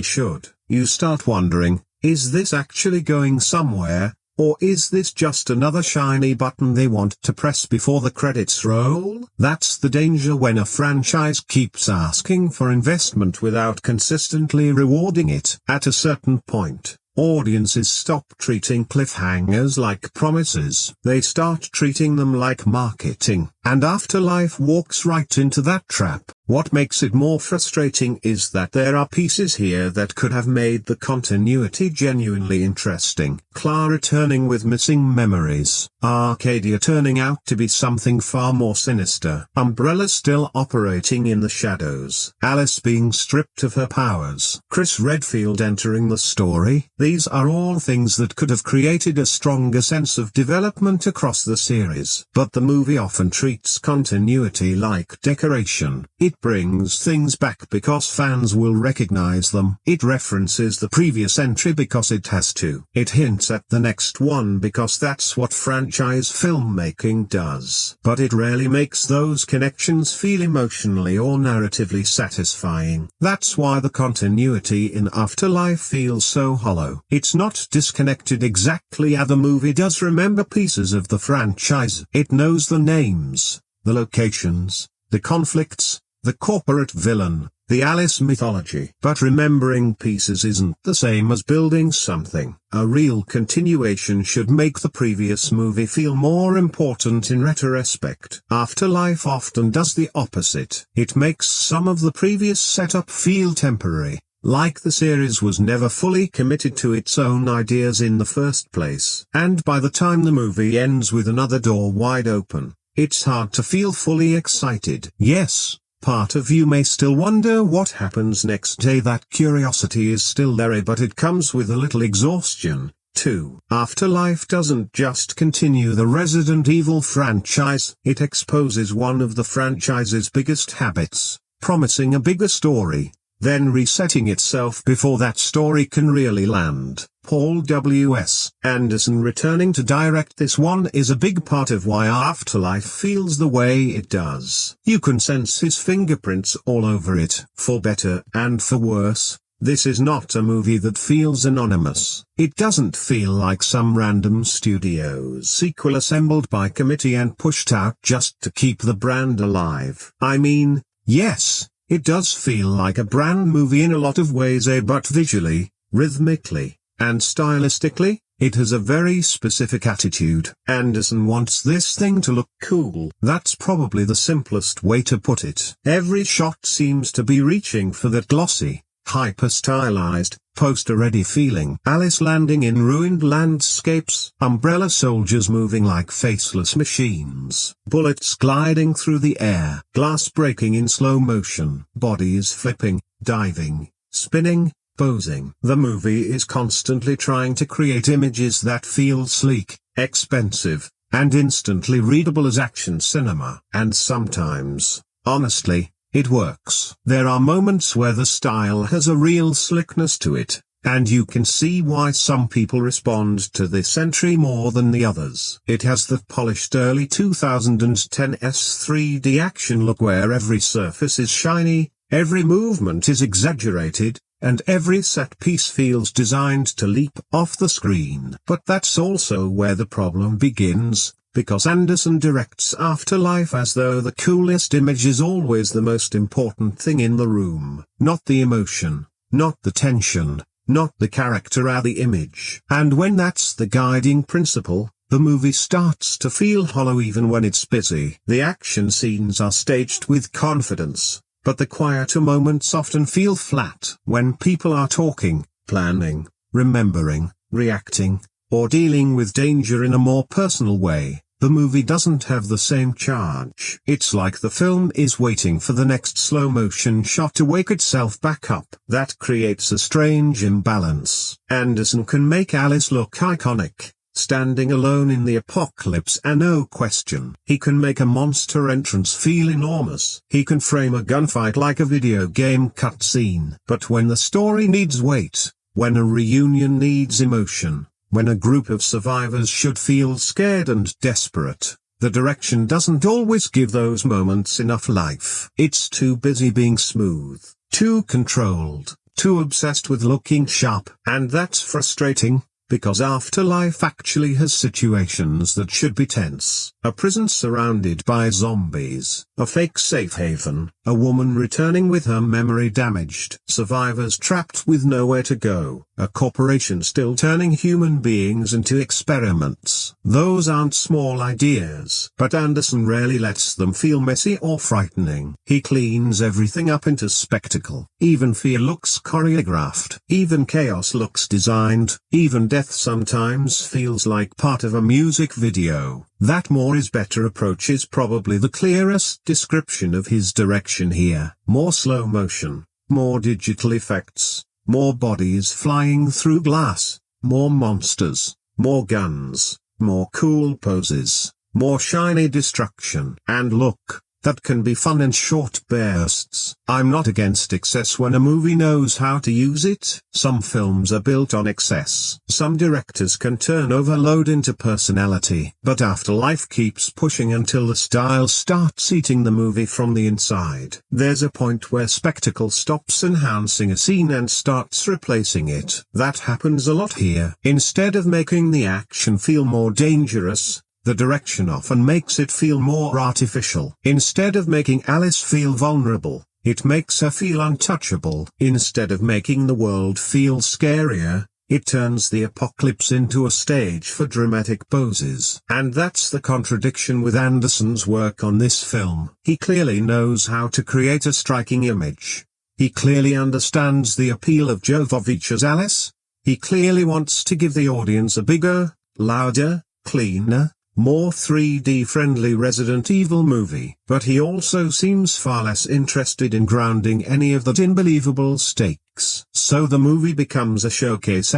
should. You start wondering, is this actually going somewhere, or is this just another shiny button they want to press before the credits roll? That's the danger when a franchise keeps asking for investment without consistently rewarding it. At a certain point, audiences stop treating cliffhangers like promises. They start treating them like marketing. And Afterlife walks right into that trap. What makes it more frustrating is that there are pieces here that could have made the continuity genuinely interesting. Clara turning with missing memories. Arcadia turning out to be something far more sinister. Umbrella still operating in the shadows. Alice being stripped of her powers. Chris Redfield entering the story. These are all things that could have created a stronger sense of development across the series. But the movie often treats continuity like decoration. It brings things back because fans will recognize them. It references the previous entry because it has to. It hints at the next one because that's what franchise filmmaking does. But it rarely makes those connections feel emotionally or narratively satisfying. That's why the continuity in Afterlife feels so hollow. It's not disconnected exactly as the movie does remember pieces of the franchise. It knows the names, the locations, the conflicts, the corporate villain, the Alice mythology. But remembering pieces isn't the same as building something. A real continuation should make the previous movie feel more important in retrospect. Afterlife often does the opposite. It makes some of the previous setup feel temporary, like the series was never fully committed to its own ideas in the first place. And by the time the movie ends with another door wide open, it's hard to feel fully excited. Yes, part of you may still wonder what happens next day. That curiosity is still there, but it comes with a little exhaustion, too. Afterlife doesn't just continue the Resident Evil franchise, it exposes one of the franchise's biggest habits, promising a bigger story, then resetting itself before that story can really land. Paul W.S. Anderson returning to direct this one is a big part of why Afterlife feels the way it does. You can sense his fingerprints all over it. For better and for worse, this is not a movie that feels anonymous. It doesn't feel like some random studio's sequel assembled by committee and pushed out just to keep the brand alive. I mean, yes, it does feel like a brand movie in a lot of ways, but visually, rhythmically, and stylistically, it has a very specific attitude. Anderson wants this thing to look cool. That's probably the simplest way to put it. Every shot seems to be reaching for that glossy, hyper-stylized, poster-ready feeling. Alice landing in ruined landscapes, umbrella soldiers moving like faceless machines, bullets gliding through the air, glass breaking in slow motion, bodies flipping, diving, spinning, posing. The movie is constantly trying to create images that feel sleek, expensive, and instantly readable as action cinema. And sometimes, honestly, it works. There are moments where the style has a real slickness to it, and you can see why some people respond to this entry more than the others. It has that polished early 2010s 3D action look where every surface is shiny, every movement is exaggerated, and every set piece feels designed to leap off the screen. But that's also where the problem begins, because Anderson directs Afterlife as though the coolest image is always the most important thing in the room. Not the emotion, not the tension, not the character or the image. And when that's the guiding principle, the movie starts to feel hollow even when it's busy. The action scenes are staged with confidence, but the quieter moments often feel flat. When people are talking, planning, remembering, reacting, or dealing with danger in a more personal way, the movie doesn't have the same charge. It's like the film is waiting for the next slow-motion shot to wake itself back up. That creates a strange imbalance. Anderson can make Alice look iconic, standing alone in the apocalypse, and no question. He can make a monster entrance feel enormous. He can frame a gunfight like a video game cutscene. But when the story needs weight, when a reunion needs emotion, when a group of survivors should feel scared and desperate, the direction doesn't always give those moments enough life. It's too busy being smooth, too controlled, too obsessed with looking sharp. And that's frustrating, because Afterlife actually has situations that should be tense. A prison surrounded by zombies, a fake safe haven, a woman returning with her memory damaged, survivors trapped with nowhere to go, a corporation still turning human beings into experiments. Those aren't small ideas, but Anderson rarely lets them feel messy or frightening. He cleans everything up into spectacle. Even fear looks choreographed. Even chaos looks designed. Even death sometimes feels like part of a music video. That more is better approach is probably the clearest description of his direction here. More slow motion, more digital effects, more bodies flying through glass, more monsters, more guns, more cool poses, more shiny destruction. And look, that can be fun in short bursts. I'm not against excess when a movie knows how to use it. Some films are built on excess. Some directors can turn overload into personality. But Afterlife keeps pushing until the style starts eating the movie from the inside. There's a point where spectacle stops enhancing a scene and starts replacing it. That happens a lot here. Instead of making the action feel more dangerous, the direction often makes it feel more artificial. Instead of making Alice feel vulnerable, It makes her feel untouchable. Instead of making the world feel scarier, it turns the apocalypse into a stage for dramatic poses. And that's the contradiction with Anderson's work on this film. He clearly knows how to create a striking image. He clearly understands the appeal of Jovovich as Alice. He clearly wants to give the audience a bigger, louder, cleaner, more 3D-friendly Resident Evil movie. But he also seems far less interested in grounding any of that in believable stakes. So the movie becomes a showcase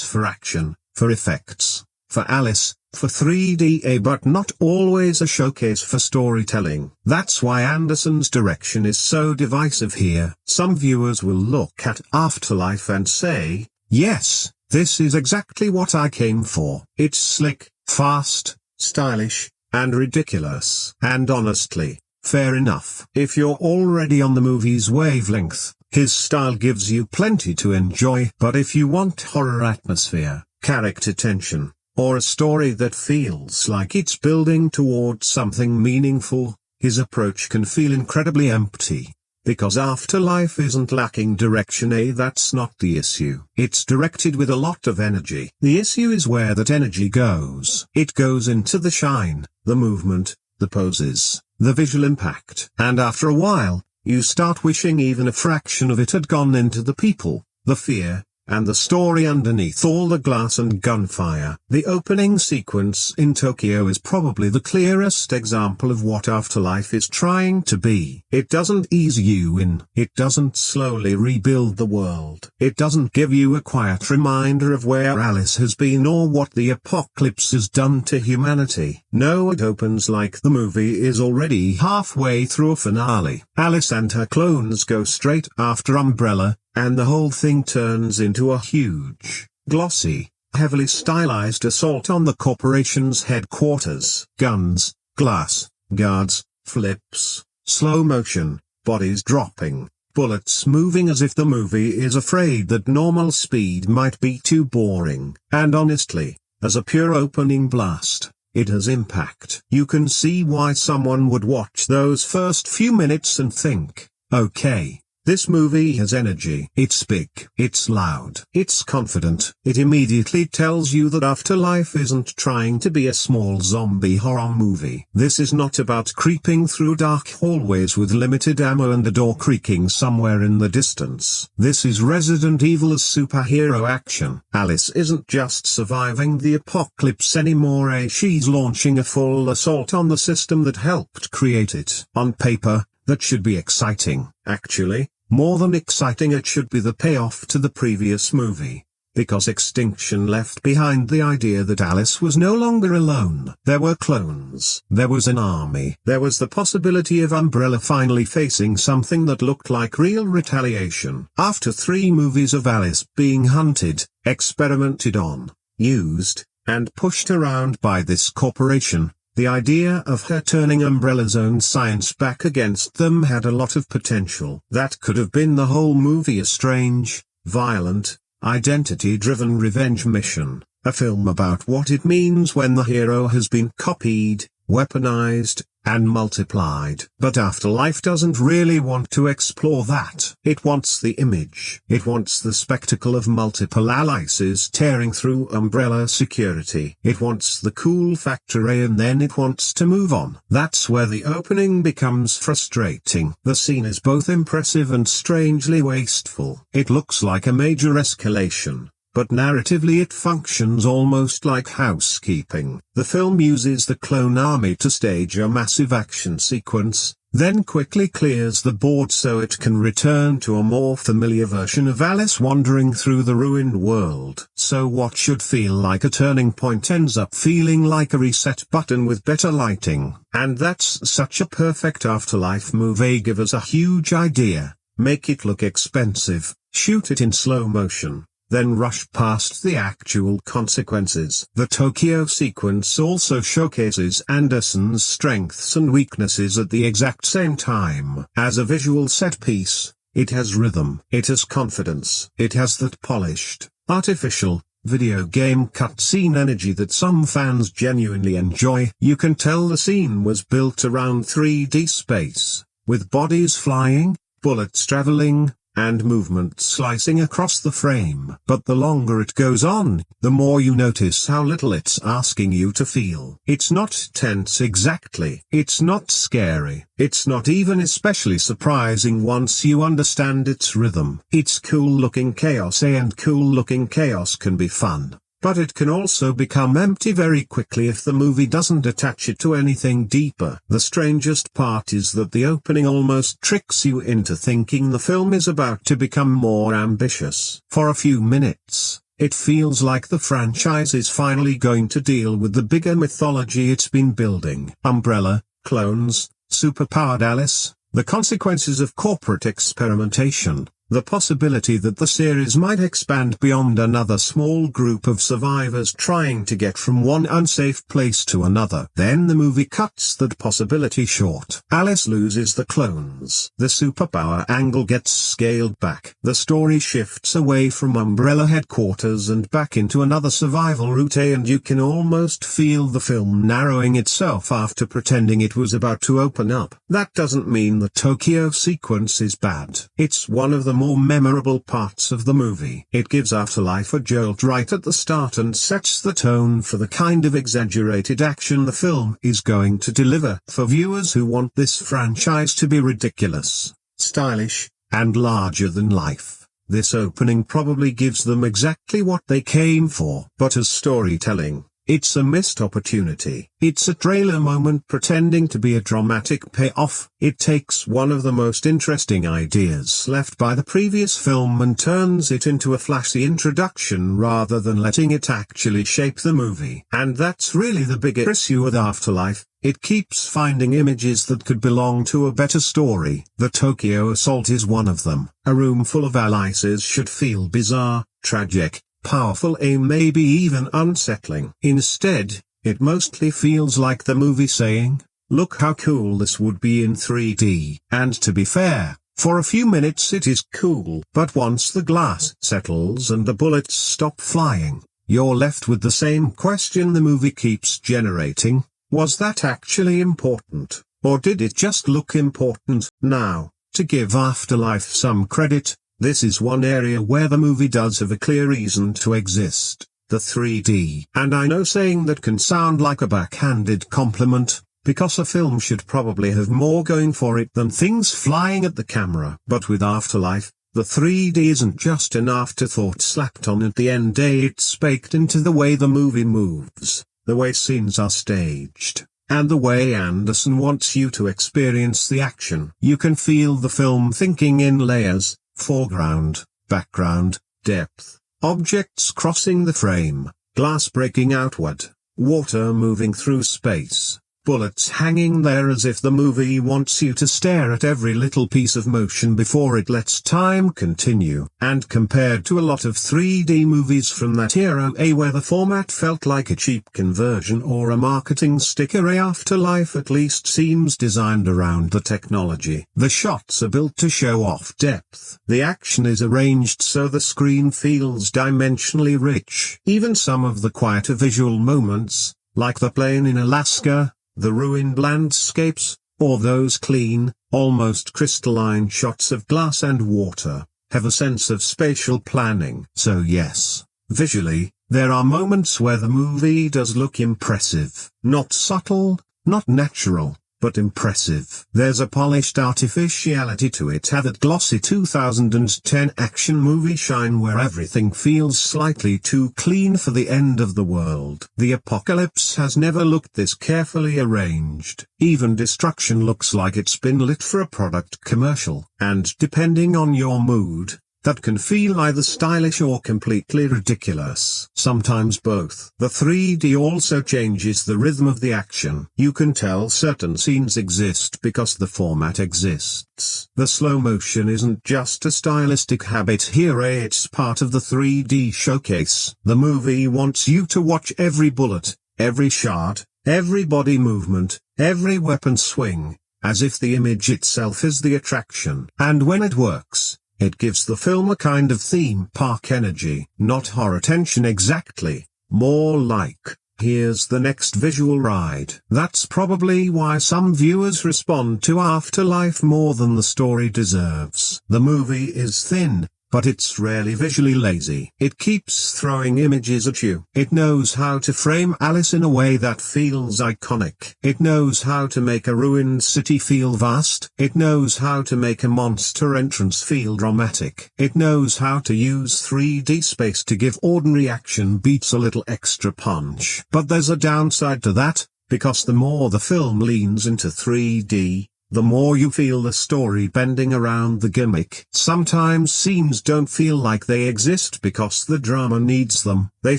for action, for effects, for Alice, for 3D, but not always a showcase for storytelling. That's why Anderson's direction is so divisive here. Some viewers will look at Afterlife and say, yes, this is exactly what I came for. It's slick, fast, stylish, and ridiculous. And honestly, fair enough. If you're already on the movie's wavelength, his style gives you plenty to enjoy. But if you want horror atmosphere, character tension, or a story that feels like it's building towards something meaningful, his approach can feel incredibly empty. Because Afterlife isn't lacking direction, that's not the issue. It's directed with a lot of energy. The issue is where that energy goes. It goes into the shine, the movement, the poses, the visual impact. And after a while, you start wishing even a fraction of it had gone into the people, the fear, and the story underneath all the glass and gunfire. The opening sequence in Tokyo is probably the clearest example of what Afterlife is trying to be. It doesn't ease you in. It doesn't slowly rebuild the world. It doesn't give you a quiet reminder of where Alice has been or what the apocalypse has done to humanity. No, it opens like the movie is already halfway through a finale. Alice and her clones go straight after Umbrella, and the whole thing turns into a huge, glossy, heavily stylized assault on the corporation's headquarters. Guns, glass, guards, flips, slow motion, bodies dropping, bullets moving as if the movie is afraid that normal speed might be too boring. And honestly, as a pure opening blast, it has impact. You can see why someone would watch those first few minutes and think, okay, this movie has energy. It's big. It's loud. It's confident. It immediately tells you that Afterlife isn't trying to be a small zombie horror movie. This is not about creeping through dark hallways with limited ammo and the door creaking somewhere in the distance. This is Resident Evil's superhero action. Alice isn't just surviving the apocalypse anymore. She's launching a full assault on the system that helped create it. On paper, that should be exciting. Actually, more than exciting, it should be the payoff to the previous movie. Because Extinction left behind the idea that Alice was no longer alone. There were clones. There was an army. There was the possibility of Umbrella finally facing something that looked like real retaliation. After 3 movies of Alice being hunted, experimented on, used, and pushed around by this corporation, the idea of her turning Umbrella's own science back against them had a lot of potential. That could have been the whole movie, a strange, violent, identity-driven revenge mission, a film about what it means when the hero has been copied, weaponized, and multiplied. But Afterlife doesn't really want to explore that. It wants the image. It wants the spectacle of multiple Alices tearing through Umbrella security. It wants the cool factor, and then it wants to move on. That's where the opening becomes frustrating. The scene is both impressive and strangely wasteful. It looks like a major escalation, but narratively it functions almost like housekeeping. The film uses the clone army to stage a massive action sequence, then quickly clears the board so it can return to a more familiar version of Alice wandering through the ruined world. So what should feel like a turning point ends up feeling like a reset button with better lighting. And that's such a perfect Afterlife move. Give us a huge idea, make it look expensive, shoot it in slow motion, then rush past the actual consequences. The Tokyo sequence also showcases Anderson's strengths and weaknesses at the exact same time. As a visual set piece, it has rhythm, it has confidence, it has that polished, artificial, video game cutscene energy that some fans genuinely enjoy. You can tell the scene was built around 3D space, with bodies flying, bullets traveling, and movement slicing across the frame. But the longer it goes on, the more you notice how little it's asking you to feel. It's not tense exactly. It's not scary. It's not even especially surprising once you understand its rhythm. It's cool-looking chaos, and cool-looking chaos can be fun. But it can also become empty very quickly if the movie doesn't attach it to anything deeper. The strangest part is that the opening almost tricks you into thinking the film is about to become more ambitious. For a few minutes, it feels like the franchise is finally going to deal with the bigger mythology it's been building. Umbrella, clones, superpowered Alice, the consequences of corporate experimentation. The possibility that the series might expand beyond another small group of survivors trying to get from one unsafe place to another. Then the movie cuts that possibility short. Alice loses the clones. The superpower angle gets scaled back. The story shifts away from Umbrella headquarters and back into another survival route, and you can almost feel the film narrowing itself after pretending it was about to open up. That doesn't mean the Tokyo sequence is bad. It's one of the more memorable parts of the movie. It gives Afterlife a jolt right at the start and sets the tone for the kind of exaggerated action the film is going to deliver. For viewers who want this franchise to be ridiculous, stylish, and larger than life, this opening probably gives them exactly what they came for. But as storytelling, it's a missed opportunity. It's a trailer moment pretending to be a dramatic payoff. It takes one of the most interesting ideas left by the previous film and turns it into a flashy introduction rather than letting it actually shape the movie. And that's really the bigger issue with Afterlife. It keeps finding images that could belong to a better story. The Tokyo assault is one of them. A room full of Alices should feel bizarre, tragic, powerful, and maybe even unsettling. Instead, it mostly feels like the movie saying, look how cool this would be in 3D. And to be fair, for a few minutes it is cool. But once the glass settles and the bullets stop flying, you're left with the same question the movie keeps generating. Was that actually important? Or did it just look important? Now, to give Afterlife some credit, this is one area where the movie does have a clear reason to exist, the 3D. And I know saying that can sound like a backhanded compliment, because a film should probably have more going for it than things flying at the camera. But with Afterlife, the 3D isn't just an afterthought slapped on at the end. It's baked into the way the movie moves, the way scenes are staged, and the way Anderson wants you to experience the action. You can feel the film thinking in layers: foreground, background, depth, objects crossing the frame, glass breaking outward, water moving through space, bullets hanging there, as if the movie wants you to stare at every little piece of motion before it lets time continue. And compared to a lot of 3D movies from that era, where the format felt like a cheap conversion or a marketing sticker, Afterlife at least seems designed around the technology. The shots are built to show off depth. The action is arranged so the screen feels dimensionally rich. Even some of the quieter visual moments, like the plane in Alaska, the ruined landscapes, or those clean, almost crystalline shots of glass and water, have a sense of spatial planning. So yes, visually, there are moments where the movie does look impressive. Not subtle, not natural, but impressive. There's a polished artificiality to it, that glossy 2010 action movie shine where everything feels slightly too clean for the end of the world. The apocalypse has never looked this carefully arranged. Even destruction looks like it's been lit for a product commercial. And depending on your mood, that can feel either stylish or completely ridiculous. Sometimes both. The 3D also changes the rhythm of the action. You can tell certain scenes exist because the format exists. The slow motion isn't just a stylistic habit here, it's part of the 3D showcase. The movie wants you to watch every bullet, every shot, every body movement, every weapon swing, as if the image itself is the attraction. And when it works, it gives the film a kind of theme park energy. Not horror tension exactly, more like Here's the next visual ride. That's probably why some viewers respond to Afterlife more than the story deserves. The movie is thin, but it's rarely visually lazy. It keeps throwing images at you. It knows how to frame Alice in a way that feels iconic. It knows how to make a ruined city feel vast. It knows how to make a monster entrance feel dramatic. It knows how to use 3D space to give ordinary action beats a little extra punch. But there's a downside to that, because the more the film leans into 3D, the more you feel the story bending around the gimmick. Sometimes scenes don't feel like they exist because the drama needs them. They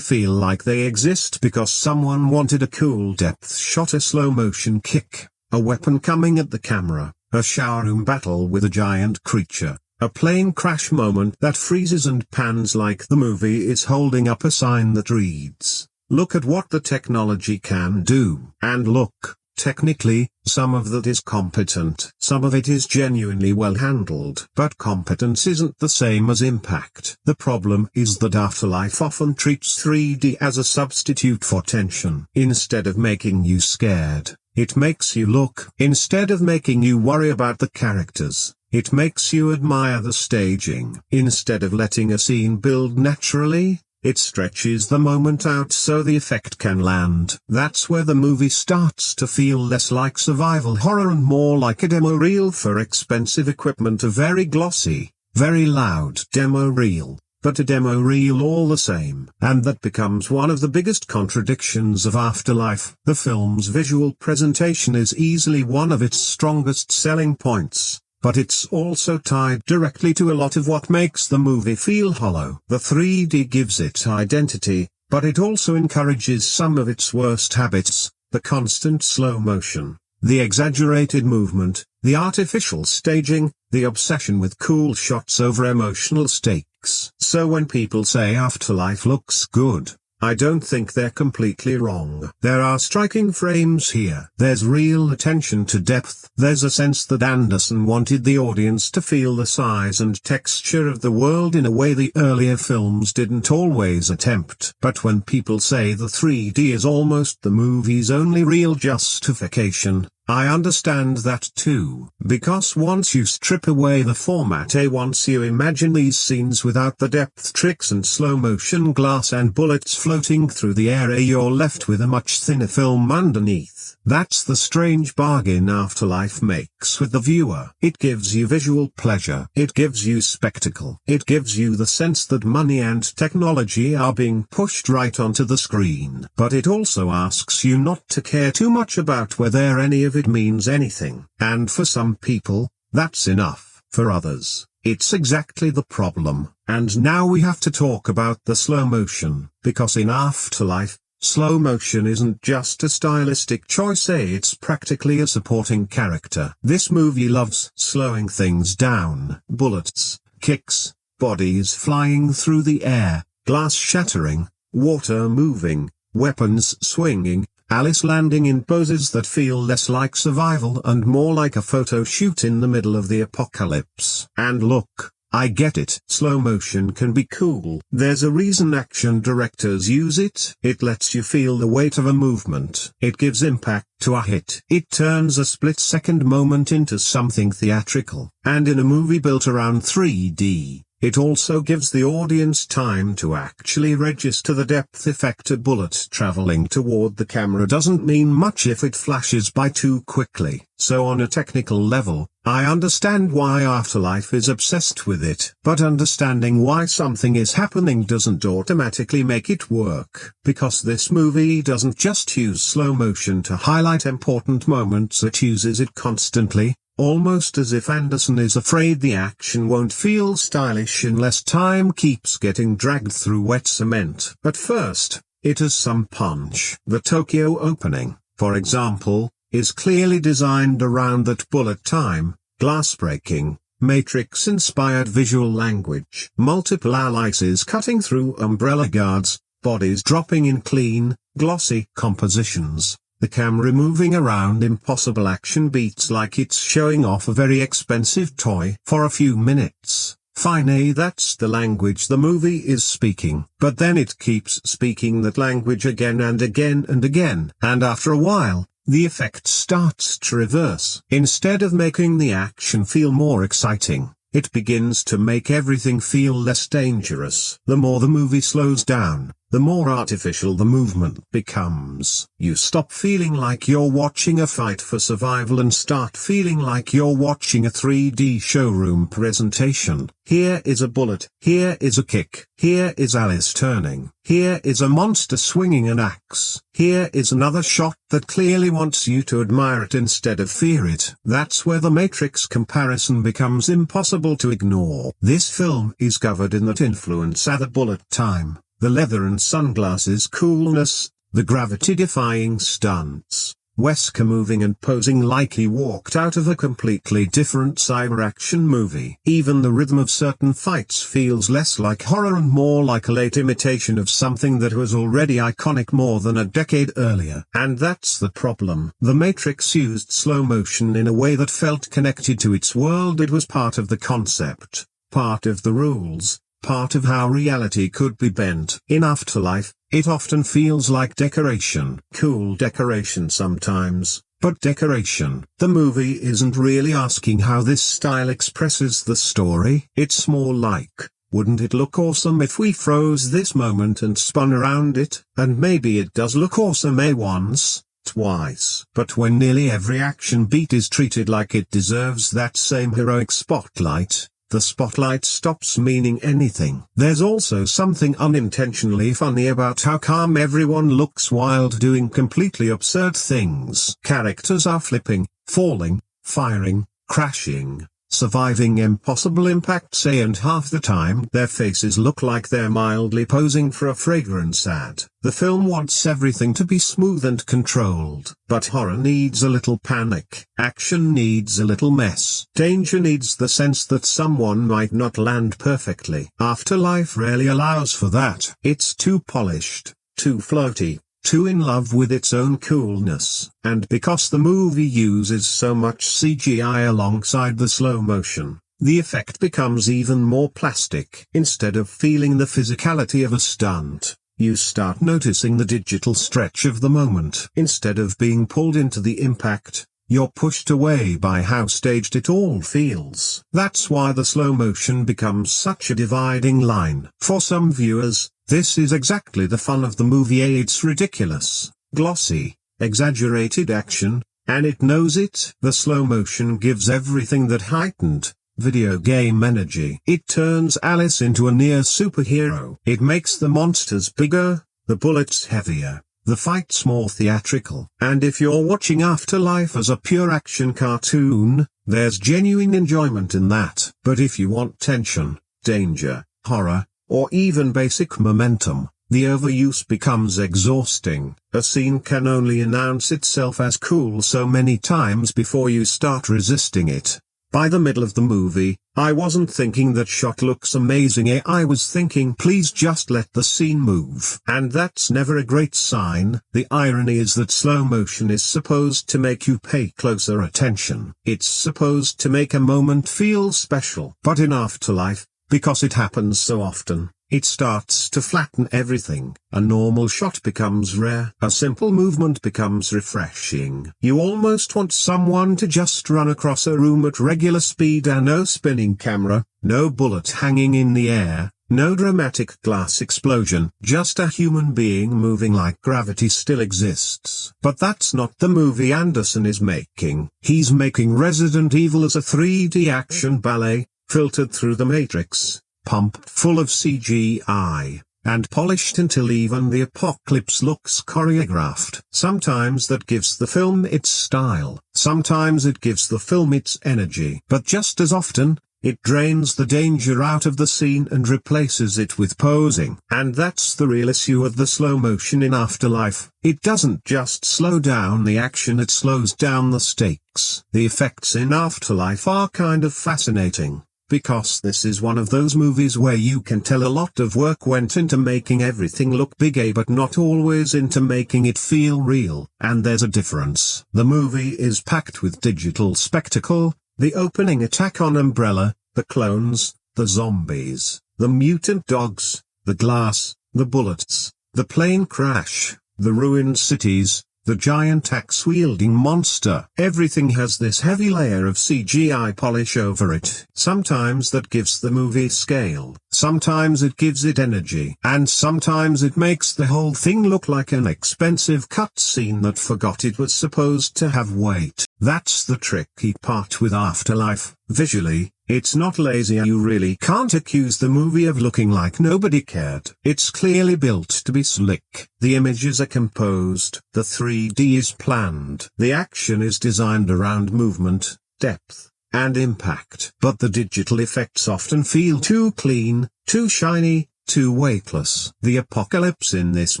feel like they exist because someone wanted a cool depth shot, a slow motion kick, a weapon coming at the camera, a shower room battle with a giant creature, a plane crash moment that freezes and pans like the movie is holding up a sign that reads, "Look at what the technology can do." And look, technically, some of that is competent. Some of it is genuinely well handled. But competence isn't the same as impact. The problem is that Afterlife often treats 3D as a substitute for tension. Instead of making you scared, it makes you look. Instead of making you worry about the characters, it makes you admire the staging. Instead of letting a scene build naturally, it stretches the moment out so the effect can land. That's where the movie starts to feel less like survival horror and more like a demo reel for expensive equipment. A very glossy, very loud demo reel, but a demo reel all the same. And that becomes one of the biggest contradictions of Afterlife. The film's visual presentation is easily one of its strongest selling points, but it's also tied directly to a lot of what makes the movie feel hollow. The 3D gives it identity, but it also encourages some of its worst habits: the constant slow motion, the exaggerated movement, the artificial staging, the obsession with cool shots over emotional stakes. So when people say Afterlife looks good, I don't think they're completely wrong. There are striking frames here. There's real attention to depth. There's a sense that Anderson wanted the audience to feel the size and texture of the world in a way the earlier films didn't always attempt. But when people say the 3D is almost the movie's only real justification, I understand that too. Because once you strip away the format, once you imagine these scenes without the depth tricks and slow motion glass and bullets floating through the air, you're left with a much thinner film underneath. That's the strange bargain Afterlife makes with the viewer. It gives you visual pleasure. It gives you spectacle. It gives you the sense that money and technology are being pushed right onto the screen. But it also asks you not to care too much about whether any of it means anything. And for some people, that's enough. For others, it's exactly the problem. And now we have to talk about the slow motion, because in Afterlife, slow motion isn't just a stylistic choice, it's practically a supporting character. This movie loves slowing things down. Bullets, kicks, bodies flying through the air, glass shattering, water moving, weapons swinging, Alice landing in poses that feel less like survival and more like a photo shoot in the middle of the apocalypse. And look, I get it. Slow motion can be cool. There's a reason action directors use it. It lets you feel the weight of a movement. It gives impact to a hit. It turns a split-second moment into something theatrical. And in a movie built around 3D, it also gives the audience time to actually register the depth effect. A bullet traveling toward the camera doesn't mean much if it flashes by too quickly. So on a technical level, I understand why Afterlife is obsessed with it. But understanding why something is happening doesn't automatically make it work. Because this movie doesn't just use slow motion to highlight important moments, it uses it constantly. Almost as if Anderson is afraid the action won't feel stylish unless time keeps getting dragged through wet cement. But first, it has some punch. The Tokyo opening, for example, is clearly designed around that bullet time, glass breaking, Matrix-inspired visual language. Multiple Alices cutting through umbrella guards, bodies dropping in clean, glossy compositions. The camera moving around impossible action beats like it's showing off a very expensive toy. For a few minutes, Fine, that's the language the movie is speaking. But then it keeps speaking that language again and again and again. And after a while, the effect starts to reverse. Instead of making the action feel more exciting, it begins to make everything feel less dangerous. The more the movie slows down, the more artificial the movement becomes. You stop feeling like you're watching a fight for survival and start feeling like you're watching a 3D showroom presentation. Here is a bullet, here is a kick, here is Alice turning, here is a monster swinging an axe, here is another shot that clearly wants you to admire it instead of fear it. That's where the Matrix comparison becomes impossible to ignore. This film is covered in that influence at the bullet time. The leather and sunglasses coolness, the gravity-defying stunts, Wesker moving and posing like he walked out of a completely different cyber action movie. Even the rhythm of certain fights feels less like horror and more like a late imitation of something that was already iconic more than a decade earlier. And that's the problem. The Matrix used slow motion in a way that felt connected to its world. It was part of the concept, part of the rules, part of how reality could be bent. In Afterlife, it often feels like decoration. Cool decoration sometimes, but decoration. The movie isn't really asking how this style expresses the story. It's more like, wouldn't it look awesome if we froze this moment and spun around it? And maybe it does look awesome once, twice. But when nearly every action beat is treated like it deserves that same heroic spotlight, the spotlight stops meaning anything. There's also something unintentionally funny about how calm everyone looks while doing completely absurd things. Characters are flipping, falling, firing, crashing, surviving impossible impacts, and half the time their faces look like they're mildly posing for a fragrance ad. The film wants everything to be smooth and controlled, but horror needs a little panic. Action needs a little mess. Danger needs the sense that someone might not land perfectly. Afterlife rarely allows for that. It's too polished, too floaty, too in love with its own coolness. And because the movie uses so much CGI alongside the slow motion, the effect becomes even more plastic. Instead of feeling the physicality of a stunt, you start noticing the digital stretch of the moment. Instead of being pulled into the impact, you're pushed away by how staged it all feels. That's why the slow motion becomes such a dividing line. For some viewers, this is exactly the fun of the movie. It's ridiculous, glossy, exaggerated action, and it knows it. The slow motion gives everything that heightened, video game energy. It turns Alice into a near superhero. It makes the monsters bigger, the bullets heavier, the fights more theatrical. And if you're watching Afterlife as a pure action cartoon, there's genuine enjoyment in that. But if you want tension, danger, horror, or even basic momentum, the overuse becomes exhausting. A scene can only announce itself as cool so many times before you start resisting it. By the middle of the movie, I wasn't thinking that shot looks amazing. I was thinking, please just let the scene move. And that's never a great sign. The irony is that slow motion is supposed to make you pay closer attention. It's supposed to make a moment feel special. But in Afterlife, because it happens so often, it starts to flatten everything. A normal shot becomes rare. A simple movement becomes refreshing. You almost want someone to just run across a room at regular speed, and no spinning camera, no bullet hanging in the air, no dramatic glass explosion. Just a human being moving like gravity still exists. But that's not the movie Anderson is making. He's making Resident Evil as a 3D action ballet, filtered through the Matrix, pumped full of CGI, and polished until even the apocalypse looks choreographed. Sometimes that gives the film its style, sometimes it gives the film its energy. But just as often, it drains the danger out of the scene and replaces it with posing. And that's the real issue with the slow motion in Afterlife. It doesn't just slow down the action, it slows down the stakes. The effects in Afterlife are kind of fascinating, because this is one of those movies where you can tell a lot of work went into making everything look big, but not always into making it feel real. And there's a difference. The movie is packed with digital spectacle, the opening attack on Umbrella, the clones, The zombies, the mutant dogs, the glass, the bullets, the plane crash, the ruined cities, the giant axe-wielding monster. Everything has this heavy layer of CGI polish over it. Sometimes that gives the movie scale, sometimes it gives it energy, and sometimes it makes the whole thing look like an expensive cutscene that forgot it was supposed to have weight. That's the tricky part with Afterlife. Visually, it's not lazy. You really can't accuse the movie of looking like nobody cared. It's clearly built to be slick. The images are composed. The 3D is planned. The action is designed around movement, depth, and impact. But the digital effects often feel too clean, too shiny, too weightless. The apocalypse in this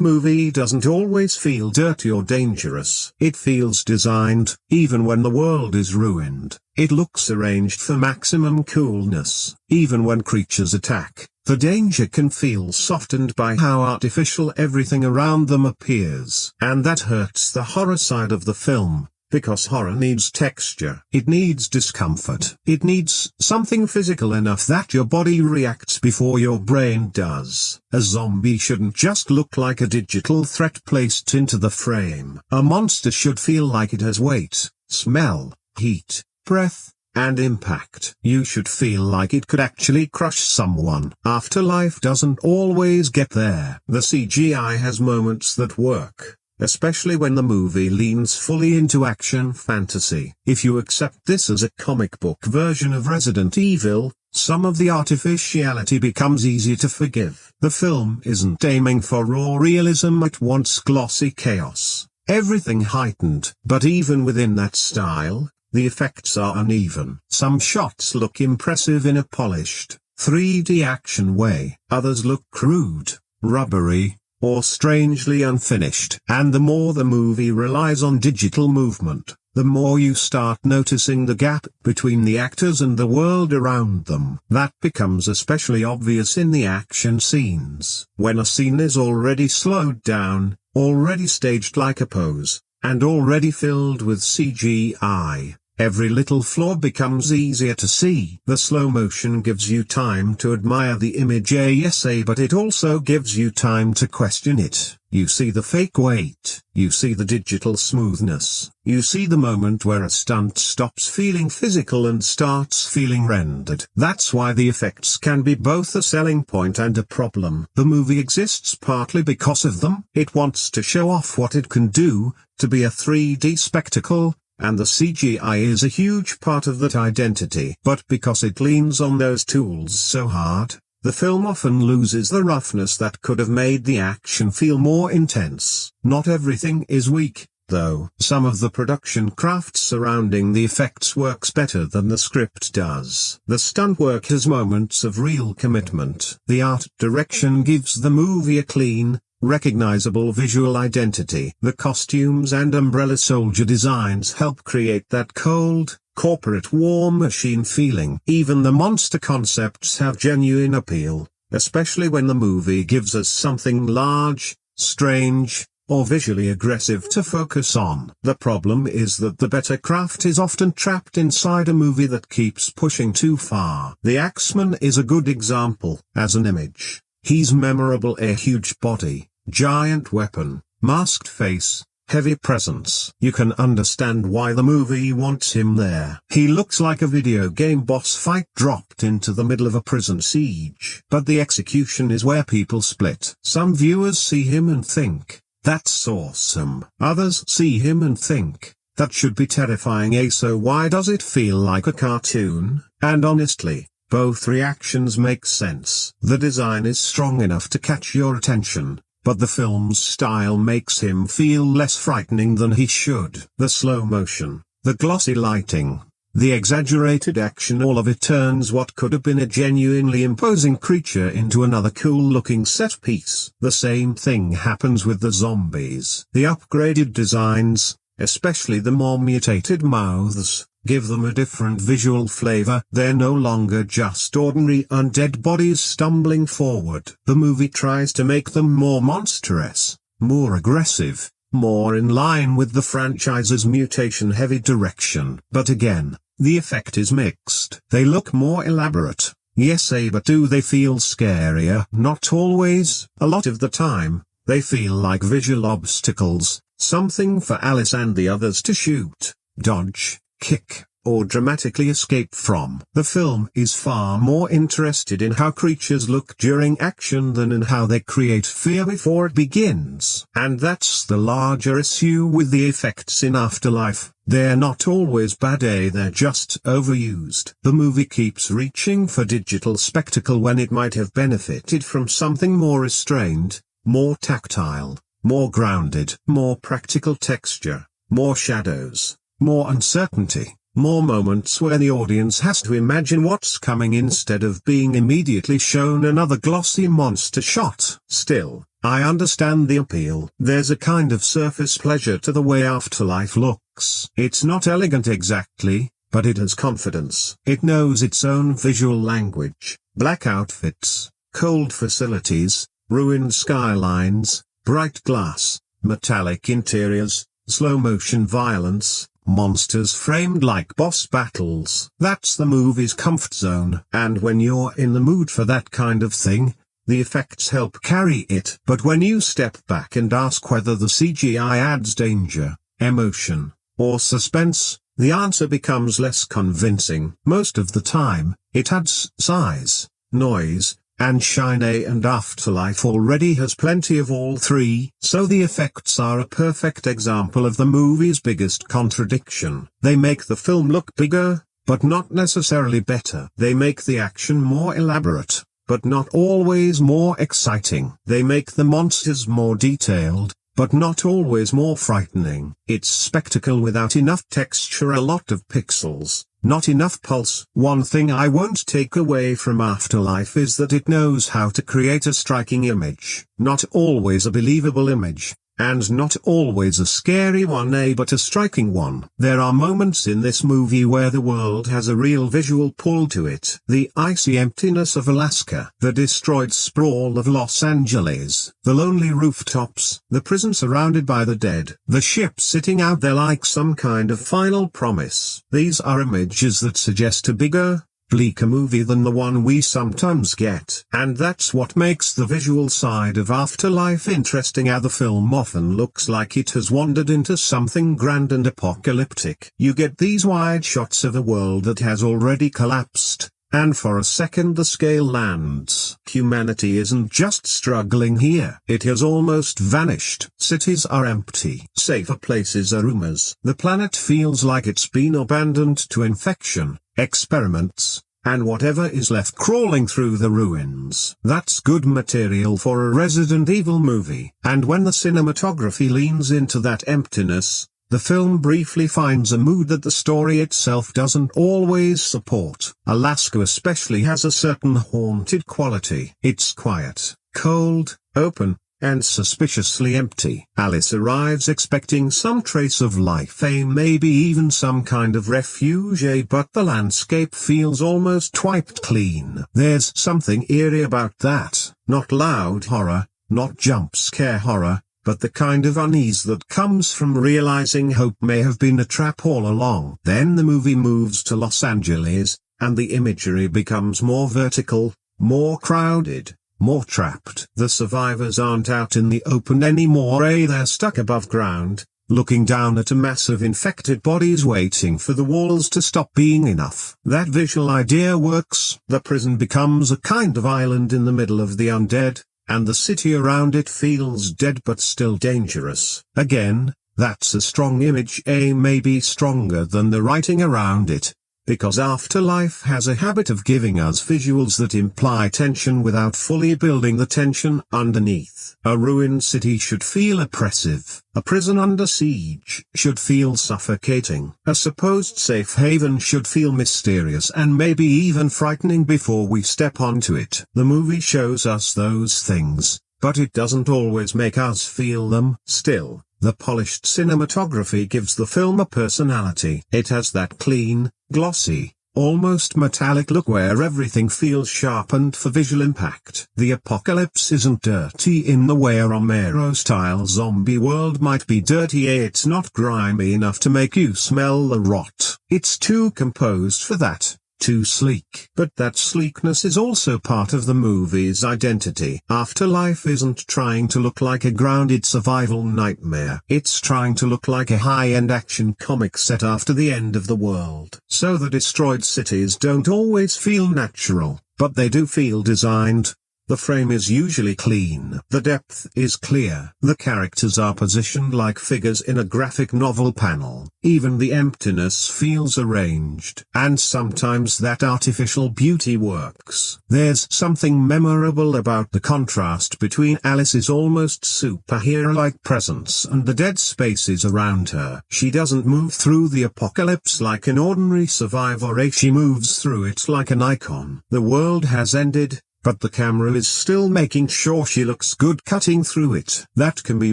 movie doesn't always feel dirty or dangerous. It feels designed. Even when the world is ruined, it looks arranged for maximum coolness. Even when creatures attack, the danger can feel softened by how artificial everything around them appears. And that hurts the horror side of the film. Because horror needs texture. It needs discomfort. It needs something physical enough that your body reacts before your brain does. A zombie shouldn't just look like a digital threat placed into the frame. A monster should feel like it has weight, smell, heat, breath, and impact. You should feel like it could actually crush someone. Afterlife doesn't always get there. The CGI has moments that work, especially when the movie leans fully into action fantasy. If you accept this as a comic book version of Resident Evil, some of the artificiality becomes easier to forgive. The film isn't aiming for raw realism, it wants glossy chaos, everything heightened. But even within that style, the effects are uneven. Some shots look impressive in a polished, 3D action way. Others look crude, rubbery, or strangely unfinished. And the more the movie relies on digital movement, the more you start noticing the gap between the actors and the world around them. That becomes especially obvious in the action scenes. When a scene is already slowed down, already staged like a pose, and already filled with CGI, every little flaw becomes easier to see. The slow motion gives you time to admire the image, yes, but it also gives you time to question it. You see the fake weight. You see the digital smoothness. You see the moment where a stunt stops feeling physical and starts feeling rendered. That's why the effects can be both a selling point and a problem. The movie exists partly because of them. It wants to show off what it can do, to be a 3D spectacle, and the CGI is a huge part of that identity. But because it leans on those tools so hard, the film often loses the roughness that could have made the action feel more intense. Not everything is weak, though. Some of the production craft surrounding the effects works better than the script does. The stunt work has moments of real commitment. The art direction gives the movie a clean, recognizable visual identity. The costumes and umbrella soldier designs help create that cold, corporate war machine feeling. Even the monster concepts have genuine appeal, especially when the movie gives us something large, strange, or visually aggressive to focus on. The problem is that the better craft is often trapped inside a movie that keeps pushing too far. The Axeman is a good example. As an image, he's memorable. A huge body, giant weapon, masked face, heavy presence. You can understand why the movie wants him there. He looks like a video game boss fight dropped into the middle of a prison siege. But the execution is where people split. Some viewers see him and think, that's awesome. Others see him and think, that should be terrifying. So why does it feel like a cartoon? And honestly, both reactions make sense. The design is strong enough to catch your attention, but the film's style makes him feel less frightening than he should. The slow motion, the glossy lighting, the exaggerated action, all of it turns what could have been a genuinely imposing creature into another cool-looking set piece. The same thing happens with the zombies. The upgraded designs, especially the more mutated mouths, give them a different visual flavor. They're no longer just ordinary undead bodies stumbling forward. The movie tries to make them more monstrous, more aggressive, more in line with the franchise's mutation-heavy direction. But again, the effect is mixed. They look more elaborate, Yes, but do they feel scarier? Not always. A lot of the time, they feel like visual obstacles, something for Alice and the others to shoot, dodge, kick, or dramatically escape from. The film is far more interested in how creatures look during action than in how they create fear before it begins. And that's the larger issue with the effects in Afterlife. They're not always bad, they're just overused. The movie keeps reaching for digital spectacle when it might have benefited from something more restrained, more tactile, more grounded, more practical texture, more shadows, more uncertainty. More moments where the audience has to imagine what's coming instead of being immediately shown another glossy monster shot. Still, I understand the appeal. There's a kind of surface pleasure to the way Afterlife looks. It's not elegant exactly, but it has confidence. It knows its own visual language. Black outfits, cold facilities, ruined skylines, bright glass, metallic interiors, slow-motion violence, monsters framed like boss battles. That's the movie's comfort zone. And when you're in the mood for that kind of thing, the effects help carry it. But when you step back and ask whether the CGI adds danger, emotion, or suspense, the answer becomes less convincing. Most of the time, it adds size, noise, and shine, and Afterlife already has plenty of all three. So the effects are a perfect example of the movie's biggest contradiction. They make the film look bigger, but not necessarily better. They make the action more elaborate, but not always more exciting. They make the monsters more detailed, but not always more frightening. It's spectacle without enough texture, a lot of pixels, not enough pulse. One thing I won't take away from Afterlife is that it knows how to create a striking image. Not always a believable image, and not always a scary one, but a striking one. There are moments in this movie where the world has a real visual pull to it. The icy emptiness of Alaska, the destroyed sprawl of Los Angeles, the lonely rooftops, the prison surrounded by the dead, the ship sitting out there like some kind of final promise. These are images that suggest a bigger, bleaker movie than the one we sometimes get. And that's what makes the visual side of Afterlife interesting. The film often looks like it has wandered into something grand and apocalyptic. You get these wide shots of a world that has already collapsed, and for a second the scale lands. Humanity isn't just struggling here. It has almost vanished. Cities are empty. Safer places are rumors. The planet feels like it's been abandoned to infection, experiments, and whatever is left crawling through the ruins. That's good material for a Resident Evil movie. And when the cinematography leans into that emptiness, the film briefly finds a mood that the story itself doesn't always support. Alaska especially has a certain haunted quality. It's quiet, cold, open, and suspiciously empty. Alice arrives expecting some trace of life, maybe even some kind of refuge, but the landscape feels almost wiped clean. There's something eerie about that. Not loud horror, not jump scare horror, but the kind of unease that comes from realizing hope may have been a trap all along. Then the movie moves to Los Angeles, and the imagery becomes more vertical, more crowded, more trapped. The survivors aren't out in the open anymore, they're stuck above ground, looking down at a mass of infected bodies waiting for the walls to stop being enough. That visual idea works. The prison becomes a kind of island in the middle of the undead, and the city around it feels dead but still dangerous. Again, that's a strong image, maybe stronger than the writing around it, because Afterlife has a habit of giving us visuals that imply tension without fully building the tension underneath. A ruined city should feel oppressive. A prison under siege should feel suffocating. A supposed safe haven should feel mysterious and maybe even frightening before we step onto it. The movie shows us those things, but it doesn't always make us feel them. Still, the polished cinematography gives the film a personality. It has that clean, glossy, almost metallic look where everything feels sharpened for visual impact. The apocalypse isn't dirty in the way a Romero-style zombie world might be dirty. It's not grimy enough to make you smell the rot. It's too composed for that. too sleek. But that sleekness is also part of the movie's identity. Afterlife isn't trying to look like a grounded survival nightmare. It's trying to look like a high-end action comic set after the end of the world. So the destroyed cities don't always feel natural, but they do feel designed. The frame is usually clean. The depth is clear. The characters are positioned like figures in a graphic novel panel. Even the emptiness feels arranged. And sometimes that artificial beauty works. There's something memorable about the contrast between Alice's almost superhero-like presence and the dead spaces around her. She doesn't move through the apocalypse like an ordinary survivor. She moves through it like an icon. The world has ended, but the camera is still making sure she looks good cutting through it. That can be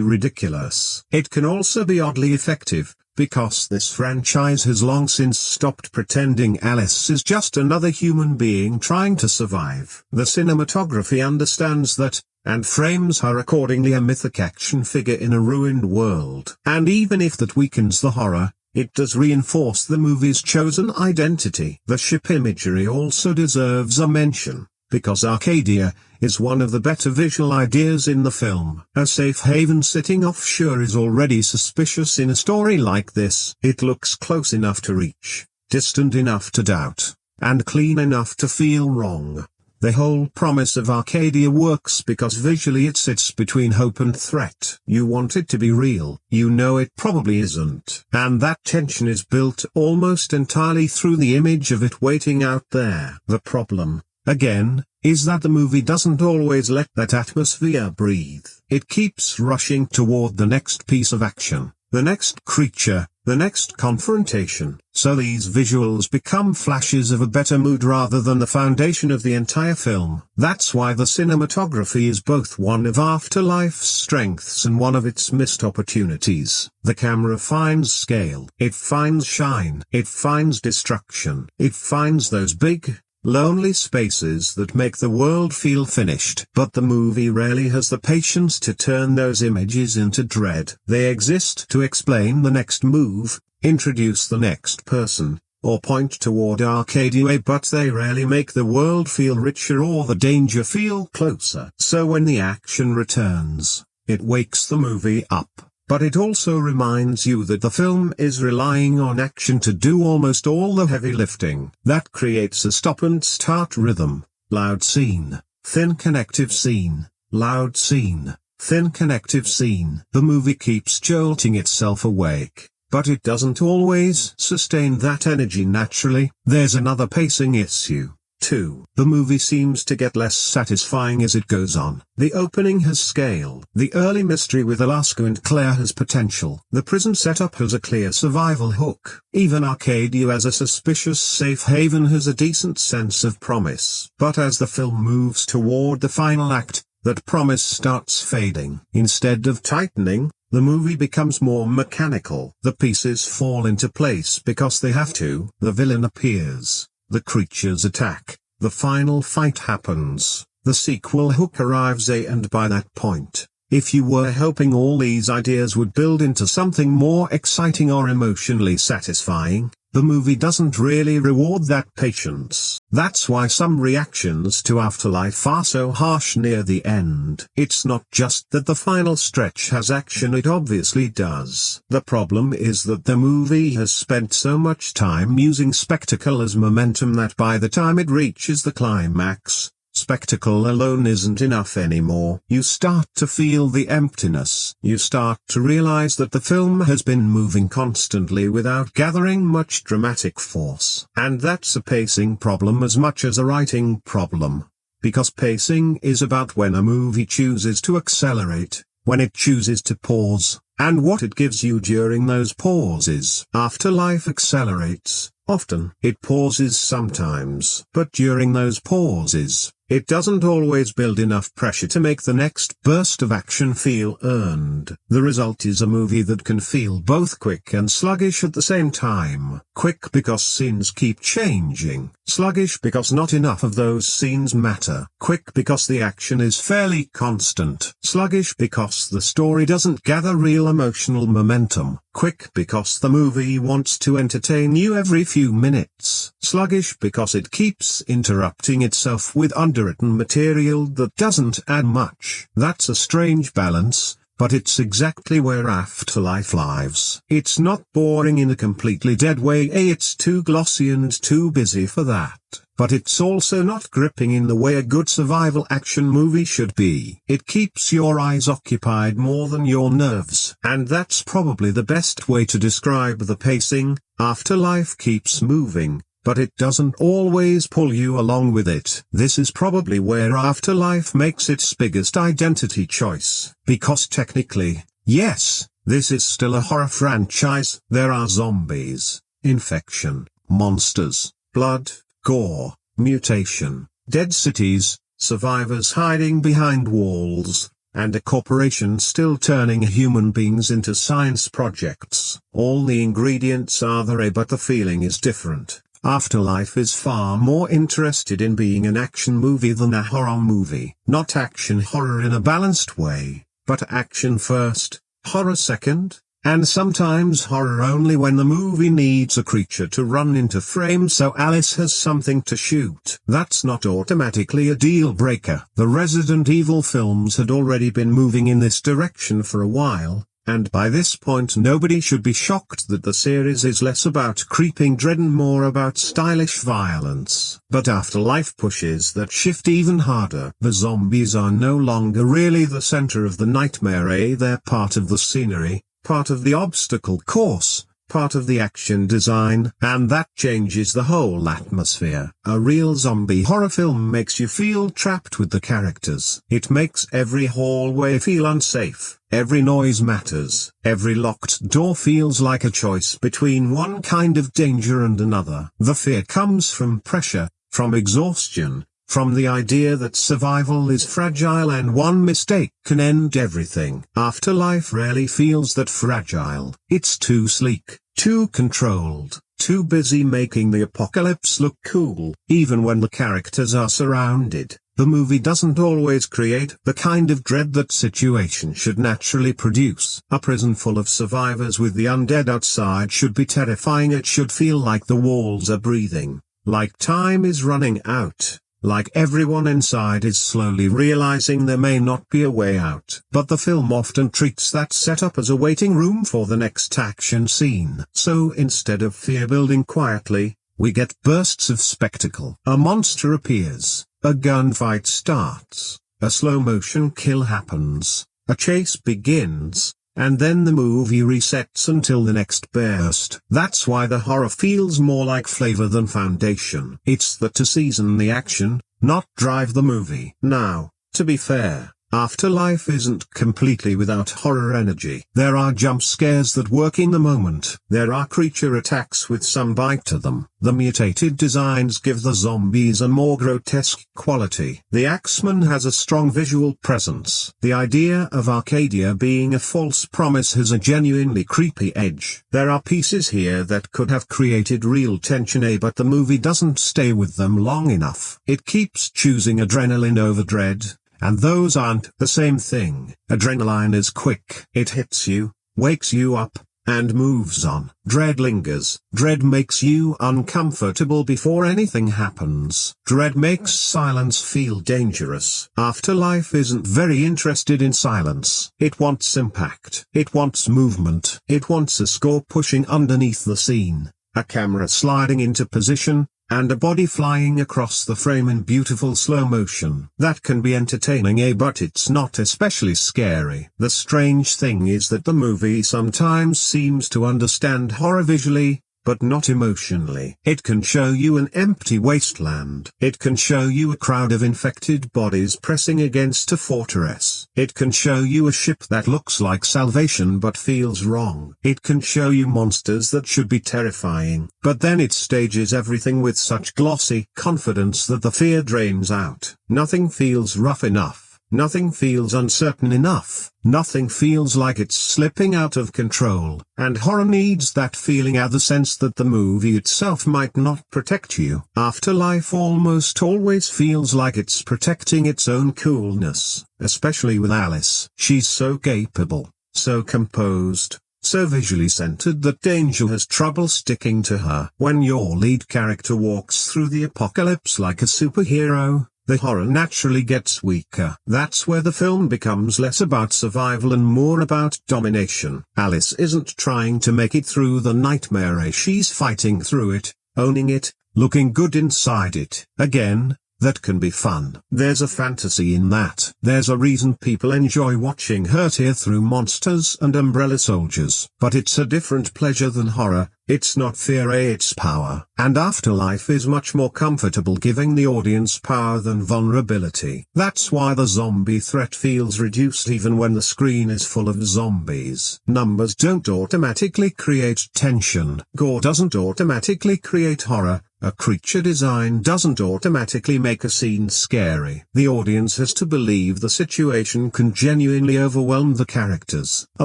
ridiculous. It can also be oddly effective, because this franchise has long since stopped pretending Alice is just another human being trying to survive. The cinematography understands that, and frames her accordingly, a mythic action figure in a ruined world. And even if that weakens the horror, it does reinforce the movie's chosen identity. The ship imagery also deserves a mention, because Arcadia is one of the better visual ideas in the film. A safe haven sitting offshore is already suspicious in a story like this. It looks close enough to reach, distant enough to doubt, and clean enough to feel wrong. The whole promise of Arcadia works because visually it sits between hope and threat. You want it to be real, you know it probably isn't. And that tension is built almost entirely through the image of it waiting out there. The problem, again, is that the movie doesn't always let that atmosphere breathe. It keeps rushing toward the next piece of action, the next creature, the next confrontation. So these visuals become flashes of a better mood rather than the foundation of the entire film. That's why the cinematography is both one of Afterlife's strengths and one of its missed opportunities. The camera finds scale. It finds shine. It finds destruction. It finds those big, lonely spaces that make the world feel finished. But the movie rarely has the patience to turn those images into dread. They exist to explain the next move, introduce the next person, or point toward Arcadia, but they rarely make the world feel richer or the danger feel closer. So when the action returns, it wakes the movie up. But it also reminds you that the film is relying on action to do almost all the heavy lifting. That creates a stop-and-start rhythm. Loud scene, thin connective scene, loud scene, thin connective scene. The movie keeps jolting itself awake, but it doesn't always sustain that energy naturally. There's another pacing issue, too. The movie seems to get less satisfying as it goes on. The opening has scale. The early mystery with Alaska and Claire has potential. The prison setup has a clear survival hook. Even Arcadia as a suspicious safe haven has a decent sense of promise. But as the film moves toward the final act, that promise starts fading. Instead of tightening, the movie becomes more mechanical. The pieces fall into place because they have to. The villain appears. The creatures attack, the final fight happens, the sequel hook arrives, and by that point, if you were hoping all these ideas would build into something more exciting or emotionally satisfying, the movie doesn't really reward that patience. That's why some reactions to Afterlife are so harsh near the end. It's not just that the final stretch has action, it obviously does. The problem is that the movie has spent so much time using spectacle as momentum that by the time it reaches the climax, spectacle alone isn't enough anymore. You start to feel the emptiness. You start to realize that the film has been moving constantly without gathering much dramatic force. And that's a pacing problem as much as a writing problem. Because pacing is about when a movie chooses to accelerate, when it chooses to pause, and what it gives you during those pauses. Afterlife accelerates, often. It pauses sometimes. But during those pauses, it doesn't always build enough pressure to make the next burst of action feel earned. The result is a movie that can feel both quick and sluggish at the same time. Quick because scenes keep changing. Sluggish because not enough of those scenes matter. Quick because the action is fairly constant. Sluggish because the story doesn't gather real emotional momentum. Quick because the movie wants to entertain you every few minutes. Sluggish because it keeps interrupting itself with underwritten material that doesn't add much. That's a strange balance, but it's exactly where Afterlife lives. It's not boring in a completely dead way, it's too glossy and too busy for that. But it's also not gripping in the way a good survival action movie should be. It keeps your eyes occupied more than your nerves. And that's probably the best way to describe the pacing. Afterlife keeps moving, but it doesn't always pull you along with it. This is probably where Afterlife makes its biggest identity choice. Because technically, yes, this is still a horror franchise. There are zombies, infection, monsters, blood, gore, mutation, dead cities, survivors hiding behind walls, and a corporation still turning human beings into science projects. All the ingredients are there, but the feeling is different. Afterlife is far more interested in being an action movie than a horror movie. Not action horror in a balanced way, but action first, horror second, and sometimes horror only when the movie needs a creature to run into frame so Alice has something to shoot. That's not automatically a deal breaker. The Resident Evil films had already been moving in this direction for a while, and by this point nobody should be shocked that the series is less about creeping dread and more about stylish violence. But Afterlife pushes that shift even harder. The zombies are no longer really the center of the nightmare, they're part of the scenery, part of the obstacle course, part of the action design, and that changes the whole atmosphere. A real zombie horror film makes you feel trapped with the characters. It makes every hallway feel unsafe. Every noise matters. Every locked door feels like a choice between one kind of danger and another. The fear comes from pressure, from exhaustion, from the idea that survival is fragile and one mistake can end everything. Afterlife rarely feels that fragile. It's too sleek, too controlled, too busy making the apocalypse look cool. Even when the characters are surrounded, the movie doesn't always create the kind of dread that situation should naturally produce. A prison full of survivors with the undead outside should be terrifying. It should feel like the walls are breathing, like time is running out, like everyone inside is slowly realizing there may not be a way out. But the film often treats that setup as a waiting room for the next action scene. So instead of fear building quietly, we get bursts of spectacle. A monster appears, a gunfight starts, a slow-motion kill happens, a chase begins, and then the movie resets until the next burst. That's why the horror feels more like flavor than foundation. It's there to season the action, not drive the movie. Now, to be fair, Afterlife isn't completely without horror energy. There are jump scares that work in the moment. There are creature attacks with some bite to them. The mutated designs give the zombies a more grotesque quality. The Axeman has a strong visual presence. The idea of Arcadia being a false promise has a genuinely creepy edge. There are pieces here that could have created real tension, but the movie doesn't stay with them long enough. It keeps choosing adrenaline over dread. And those aren't the same thing. Adrenaline is quick. It hits you, wakes you up, and moves on. Dread lingers. Dread makes you uncomfortable before anything happens. Dread makes silence feel dangerous. Afterlife isn't very interested in silence. It wants impact. It wants movement. It wants a score pushing underneath the scene, a camera sliding into position, and a body flying across the frame in beautiful slow motion. That can be entertaining, but it's not especially scary. The strange thing is that the movie sometimes seems to understand horror visually, but not emotionally. It can show you an empty wasteland. It can show you a crowd of infected bodies pressing against a fortress. It can show you a ship that looks like salvation but feels wrong. It can show you monsters that should be terrifying. But then it stages everything with such glossy confidence that the fear drains out. Nothing feels rough enough. Nothing feels uncertain enough, nothing feels like it's slipping out of control, and horror needs that feeling the sense that the movie itself might not protect you. Afterlife almost always feels like it's protecting its own coolness, especially with Alice. She's so capable, so composed, so visually centered that danger has trouble sticking to her. When your lead character walks through the apocalypse like a superhero, the horror naturally gets weaker. That's where the film becomes less about survival and more about domination. Alice isn't trying to make it through the nightmare, she's fighting through it, owning it, looking good inside it. Again, that can be fun. There's a fantasy in that. There's a reason people enjoy watching her tear through monsters and umbrella soldiers. But it's a different pleasure than horror. It's not fear, it's power. And Afterlife is much more comfortable giving the audience power than vulnerability. That's why the zombie threat feels reduced even when the screen is full of zombies. Numbers don't automatically create tension. Gore doesn't automatically create horror. A creature design doesn't automatically make a scene scary. The audience has to believe the situation can genuinely overwhelm the characters. A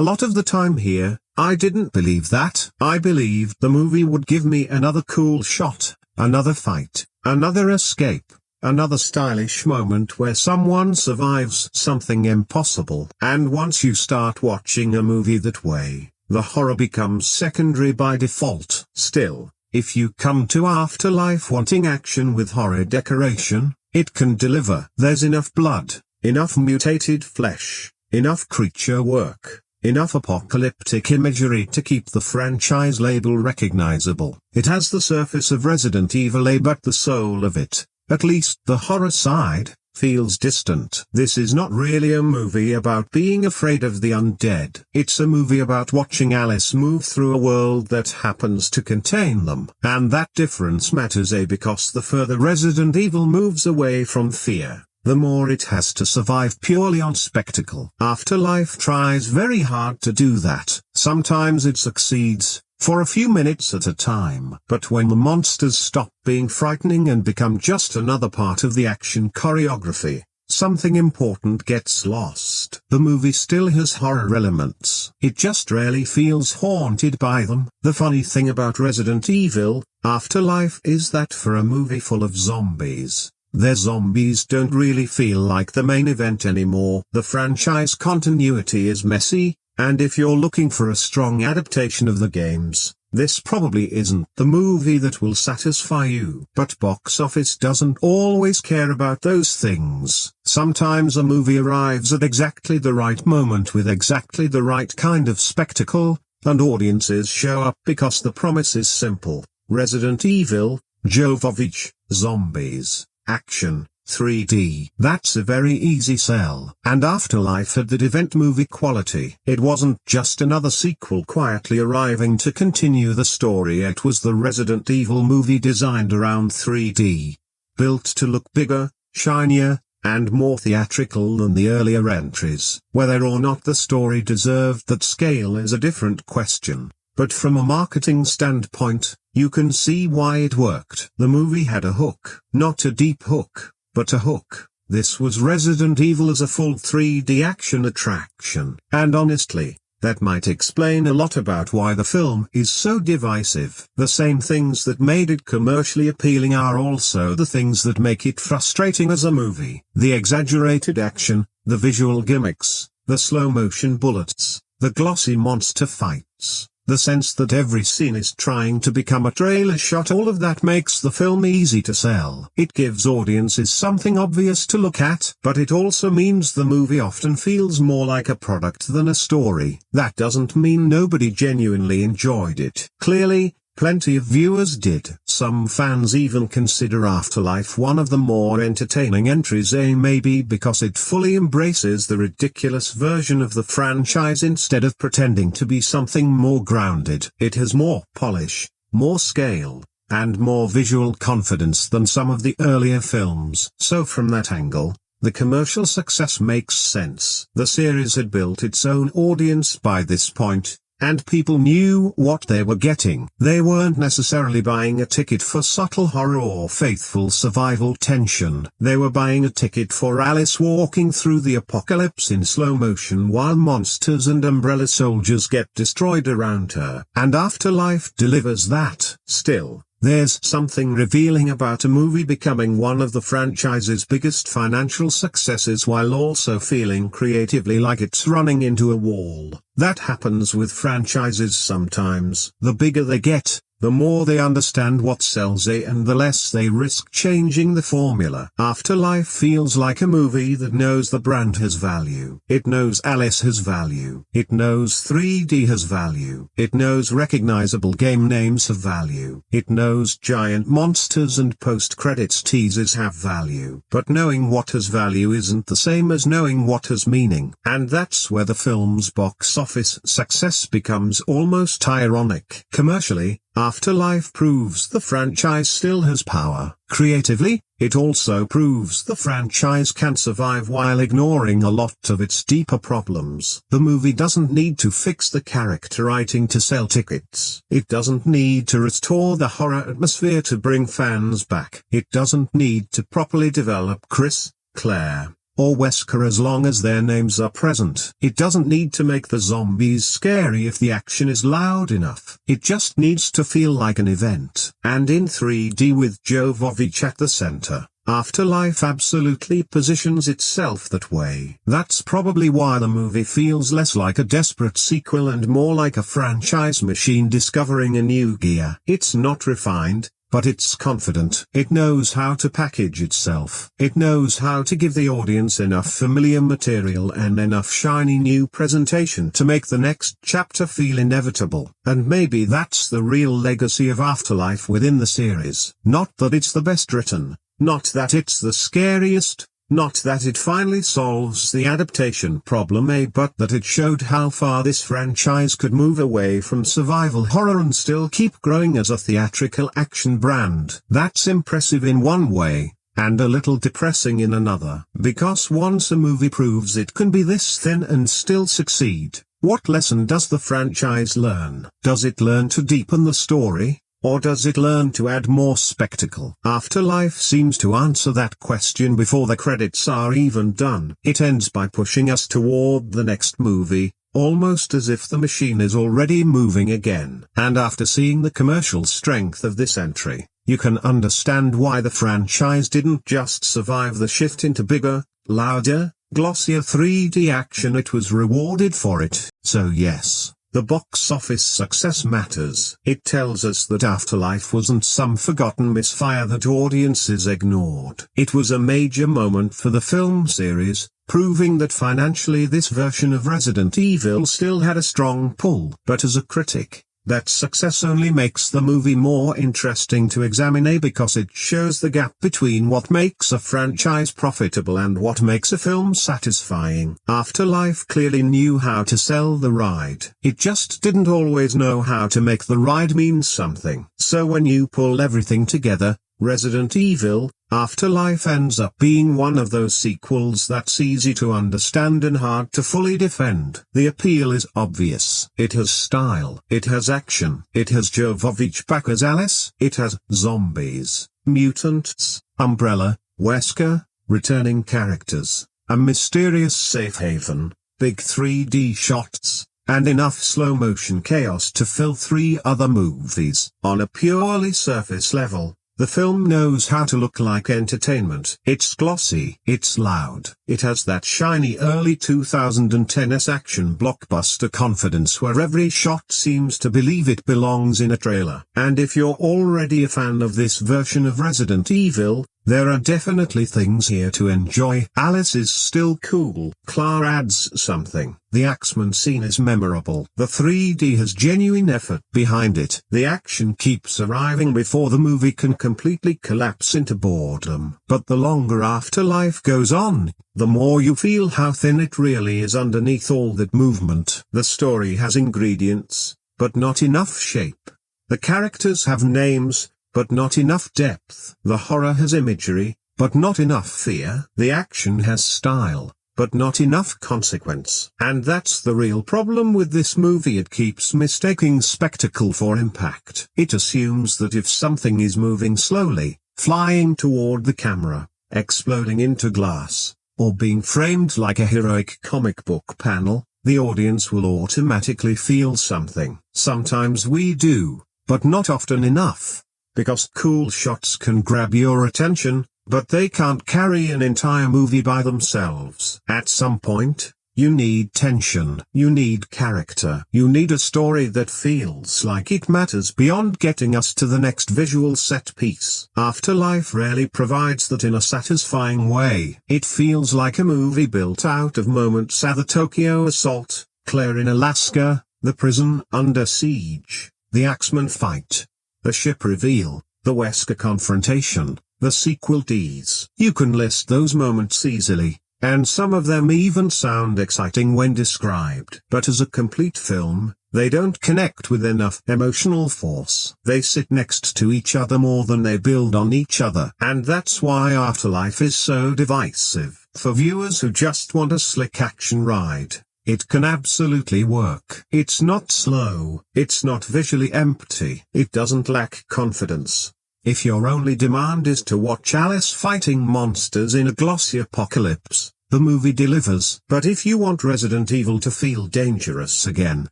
lot of the time here, I didn't believe that. I believed the movie would give me another cool shot, another fight, another escape, another stylish moment where someone survives something impossible. And once you start watching a movie that way, the horror becomes secondary by default. Still, if you come to Afterlife wanting action with horror decoration, it can deliver. There's enough blood, enough mutated flesh, enough creature work, enough apocalyptic imagery to keep the franchise label recognizable. It has the surface of Resident Evil, but the soul of it, at least the horror side, feels distant. This is not really a movie about being afraid of the undead. It's a movie about watching Alice move through a world that happens to contain them. And that difference matters because the further Resident Evil moves away from fear, the more it has to survive purely on spectacle. Afterlife tries very hard to do that. Sometimes it succeeds, for a few minutes at a time. But when the monsters stop being frightening and become just another part of the action choreography, something important gets lost. The movie still has horror elements. It just rarely feels haunted by them. The funny thing about Resident Evil, Afterlife, is that for a movie full of zombies, their zombies don't really feel like the main event anymore. The franchise continuity is messy, and if you're looking for a strong adaptation of the games, this probably isn't the movie that will satisfy you. But box office doesn't always care about those things. Sometimes a movie arrives at exactly the right moment with exactly the right kind of spectacle, and audiences show up because the promise is simple. Resident Evil, Jovovich, zombies, action, 3D. That's a very easy sell. And Afterlife had that event movie quality. It wasn't just another sequel quietly arriving to continue the story. It was the Resident Evil movie designed around 3D. Built to look bigger, shinier, and more theatrical than the earlier entries. Whether or not the story deserved that scale is a different question. But from a marketing standpoint, you can see why it worked. The movie had a hook. Not a deep hook, but a hook. This was Resident Evil as a full 3D action attraction. And honestly, that might explain a lot about why the film is so divisive. The same things that made it commercially appealing are also the things that make it frustrating as a movie. The exaggerated action, the visual gimmicks, the slow-motion bullets, the glossy monster fights. The sense that every scene is trying to become a trailer shot, all of that makes the film easy to sell. It gives audiences something obvious to look at, but it also means the movie often feels more like a product than a story. That doesn't mean nobody genuinely enjoyed it. Clearly, plenty of viewers did. Some fans even consider Afterlife one of the more entertaining entries, maybe because it fully embraces the ridiculous version of the franchise instead of pretending to be something more grounded. It has more polish, more scale, and more visual confidence than some of the earlier films. So from that angle, the commercial success makes sense. The series had built its own audience by this point, and people knew what they were getting. They weren't necessarily buying a ticket for subtle horror or faithful survival tension. They were buying a ticket for Alice walking through the apocalypse in slow motion while monsters and umbrella soldiers get destroyed around her. And Afterlife delivers that. Still, there's something revealing about a movie becoming one of the franchise's biggest financial successes while also feeling creatively like it's running into a wall. That happens with franchises sometimes. The bigger they get, the more they understand what sells and the less they risk changing the formula. Afterlife feels like a movie that knows the brand has value. It knows Alice has value. It knows 3D has value. It knows recognizable game names have value. It knows giant monsters and post-credits teasers have value. But knowing what has value isn't the same as knowing what has meaning. And that's where the film's box office success becomes almost ironic. Commercially, Afterlife proves the franchise still has power. Creatively, it also proves the franchise can survive while ignoring a lot of its deeper problems. The movie doesn't need to fix the character writing to sell tickets. It doesn't need to restore the horror atmosphere to bring fans back. It doesn't need to properly develop Chris, Claire, or Wesker as long as their names are present. It doesn't need to make the zombies scary if the action is loud enough. It just needs to feel like an event. And in 3D with Jovovich at the center, Afterlife absolutely positions itself that way. That's probably why the movie feels less like a desperate sequel and more like a franchise machine discovering a new gear. It's not refined, but it's confident. It knows how to package itself. It knows how to give the audience enough familiar material and enough shiny new presentation to make the next chapter feel inevitable. And maybe that's the real legacy of Afterlife within the series. Not that it's the best written, not that it's the scariest, not that it finally solves the adaptation problem, but that it showed how far this franchise could move away from survival horror and still keep growing as a theatrical action brand. That's impressive in one way, and a little depressing in another. Because once a movie proves it can be this thin and still succeed, what lesson does the franchise learn? Does it learn to deepen the story? Or does it learn to add more spectacle? Afterlife seems to answer that question before the credits are even done. It ends by pushing us toward the next movie, almost as if the machine is already moving again. And after seeing the commercial strength of this entry, you can understand why the franchise didn't just survive the shift into bigger, louder, glossier 3D action. It was rewarded for it. So yes, the box office success matters. It tells us that Afterlife wasn't some forgotten misfire that audiences ignored. It was a major moment for the film series, proving that financially this version of Resident Evil still had a strong pull. But as a critic, that success only makes the movie more interesting to examine because it shows the gap between what makes a franchise profitable and what makes a film satisfying. Afterlife clearly knew how to sell the ride. It just didn't always know how to make the ride mean something. So when you pull everything together, Resident Evil, Afterlife ends up being one of those sequels that's easy to understand and hard to fully defend. The appeal is obvious. It has style. It has action. It has Jovovich back as Alice. It has zombies, mutants, Umbrella, Wesker, returning characters, a mysterious safe haven, big 3D shots, and enough slow-motion chaos to fill 3 other movies. On a purely surface level, the film knows how to look like entertainment. It's glossy. It's loud. It has that shiny early 2010s action blockbuster confidence where every shot seems to believe it belongs in a trailer. And if you're already a fan of this version of Resident Evil, there are definitely things here to enjoy. Alice is still cool. Claire adds something. The Axeman scene is memorable. The 3D has genuine effort behind it. The action keeps arriving before the movie can completely collapse into boredom. But the longer Afterlife goes on, the more you feel how thin it really is underneath all that movement. The story has ingredients, but not enough shape. The characters have names, but not enough depth. The horror has imagery, but not enough fear. The action has style, but not enough consequence. And that's the real problem with this movie. It keeps mistaking spectacle for impact. It assumes that if something is moving slowly, flying toward the camera, exploding into glass, or being framed like a heroic comic book panel, the audience will automatically feel something. Sometimes we do, but not often enough. Because cool shots can grab your attention, but they can't carry an entire movie by themselves. At some point, you need tension, you need character, you need a story that feels like it matters beyond getting us to the next visual set piece. Afterlife rarely provides that in a satisfying way. It feels like a movie built out of moments: the Tokyo assault, Claire in Alaska, the prison under siege, the Axeman fight, the ship reveal, the Wesker confrontation, the sequel tease. You can list those moments easily, and some of them even sound exciting when described. But as a complete film, they don't connect with enough emotional force. They sit next to each other more than they build on each other. And that's why Afterlife is so divisive. For viewers who just want a slick action ride, it can absolutely work. It's not slow, it's not visually empty, it doesn't lack confidence. If your only demand is to watch Alice fighting monsters in a glossy apocalypse, the movie delivers. But if you want Resident Evil to feel dangerous again,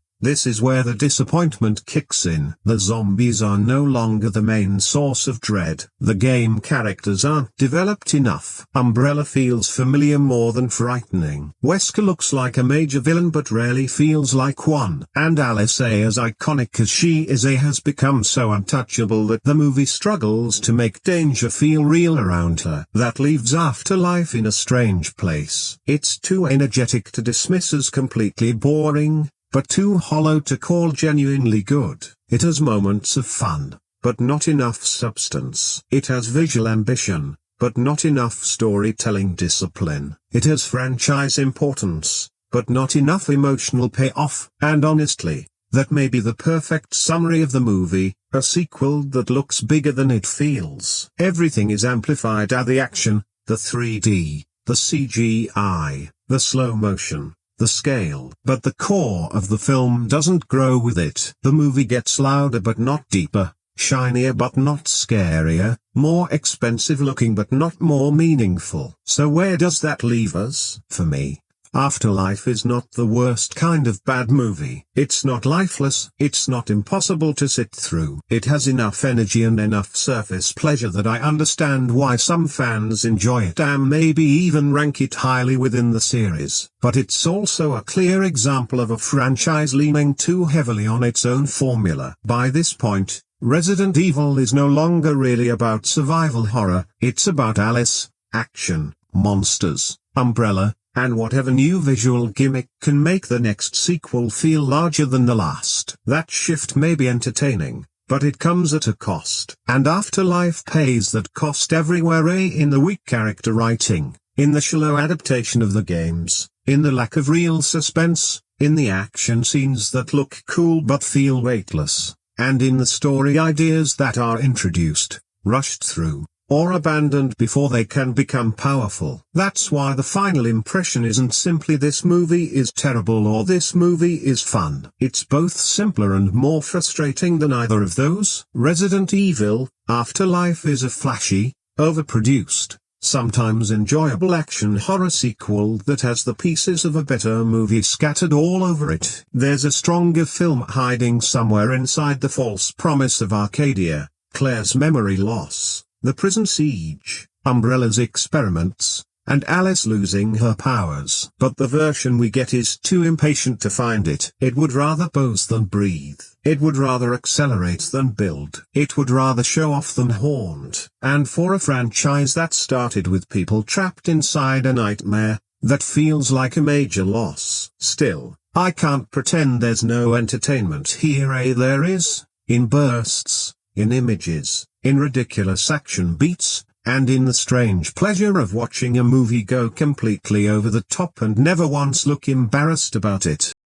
this is where the disappointment kicks in. The zombies are no longer the main source of dread. The game characters aren't developed enough. Umbrella feels familiar more than frightening. Wesker looks like a major villain but rarely feels like one. And Alice, as iconic as she is, has become so untouchable that the movie struggles to make danger feel real around her. That leaves Afterlife in a strange place. It's too energetic to dismiss as completely boring, but too hollow to call genuinely good. It has moments of fun, but not enough substance. It has visual ambition, but not enough storytelling discipline. It has franchise importance, but not enough emotional payoff. And honestly, that may be the perfect summary of the movie, a sequel that looks bigger than it feels. Everything is amplified: the action, the 3D, the CGI, the slow motion, the scale. But the core of the film doesn't grow with it. The movie gets louder but not deeper, shinier but not scarier, more expensive looking but not more meaningful. So where does that leave us? For me, Afterlife is not the worst kind of bad movie. It's not lifeless, it's not impossible to sit through. It has enough energy and enough surface pleasure that I understand why some fans enjoy it and maybe even rank it highly within the series. But it's also a clear example of a franchise leaning too heavily on its own formula. By this point, Resident Evil is no longer really about survival horror. It's about Alice, action, monsters, Umbrella, and whatever new visual gimmick can make the next sequel feel larger than the last. That shift may be entertaining, but it comes at a cost. And Afterlife pays that cost everywhere: in the weak character writing, in the shallow adaptation of the games, in the lack of real suspense, in the action scenes that look cool but feel weightless, and in the story ideas that are introduced, rushed through, or abandoned before they can become powerful. That's why the final impression isn't simply "this movie is terrible" or "this movie is fun." It's both simpler and more frustrating than either of those. Resident Evil, Afterlife is a flashy, overproduced, sometimes enjoyable action horror sequel that has the pieces of a better movie scattered all over it. There's a stronger film hiding somewhere inside the false promise of Arcadia, Claire's memory loss, the prison siege, Umbrella's experiments, and Alice losing her powers. But the version we get is too impatient to find it. It would rather pose than breathe. It would rather accelerate than build. It would rather show off than haunt. And for a franchise that started with people trapped inside a nightmare, that feels like a major loss. Still, I can't pretend there's no entertainment here. There is, in bursts, in images, in ridiculous action beats, and in the strange pleasure of watching a movie go completely over the top and never once look embarrassed about it.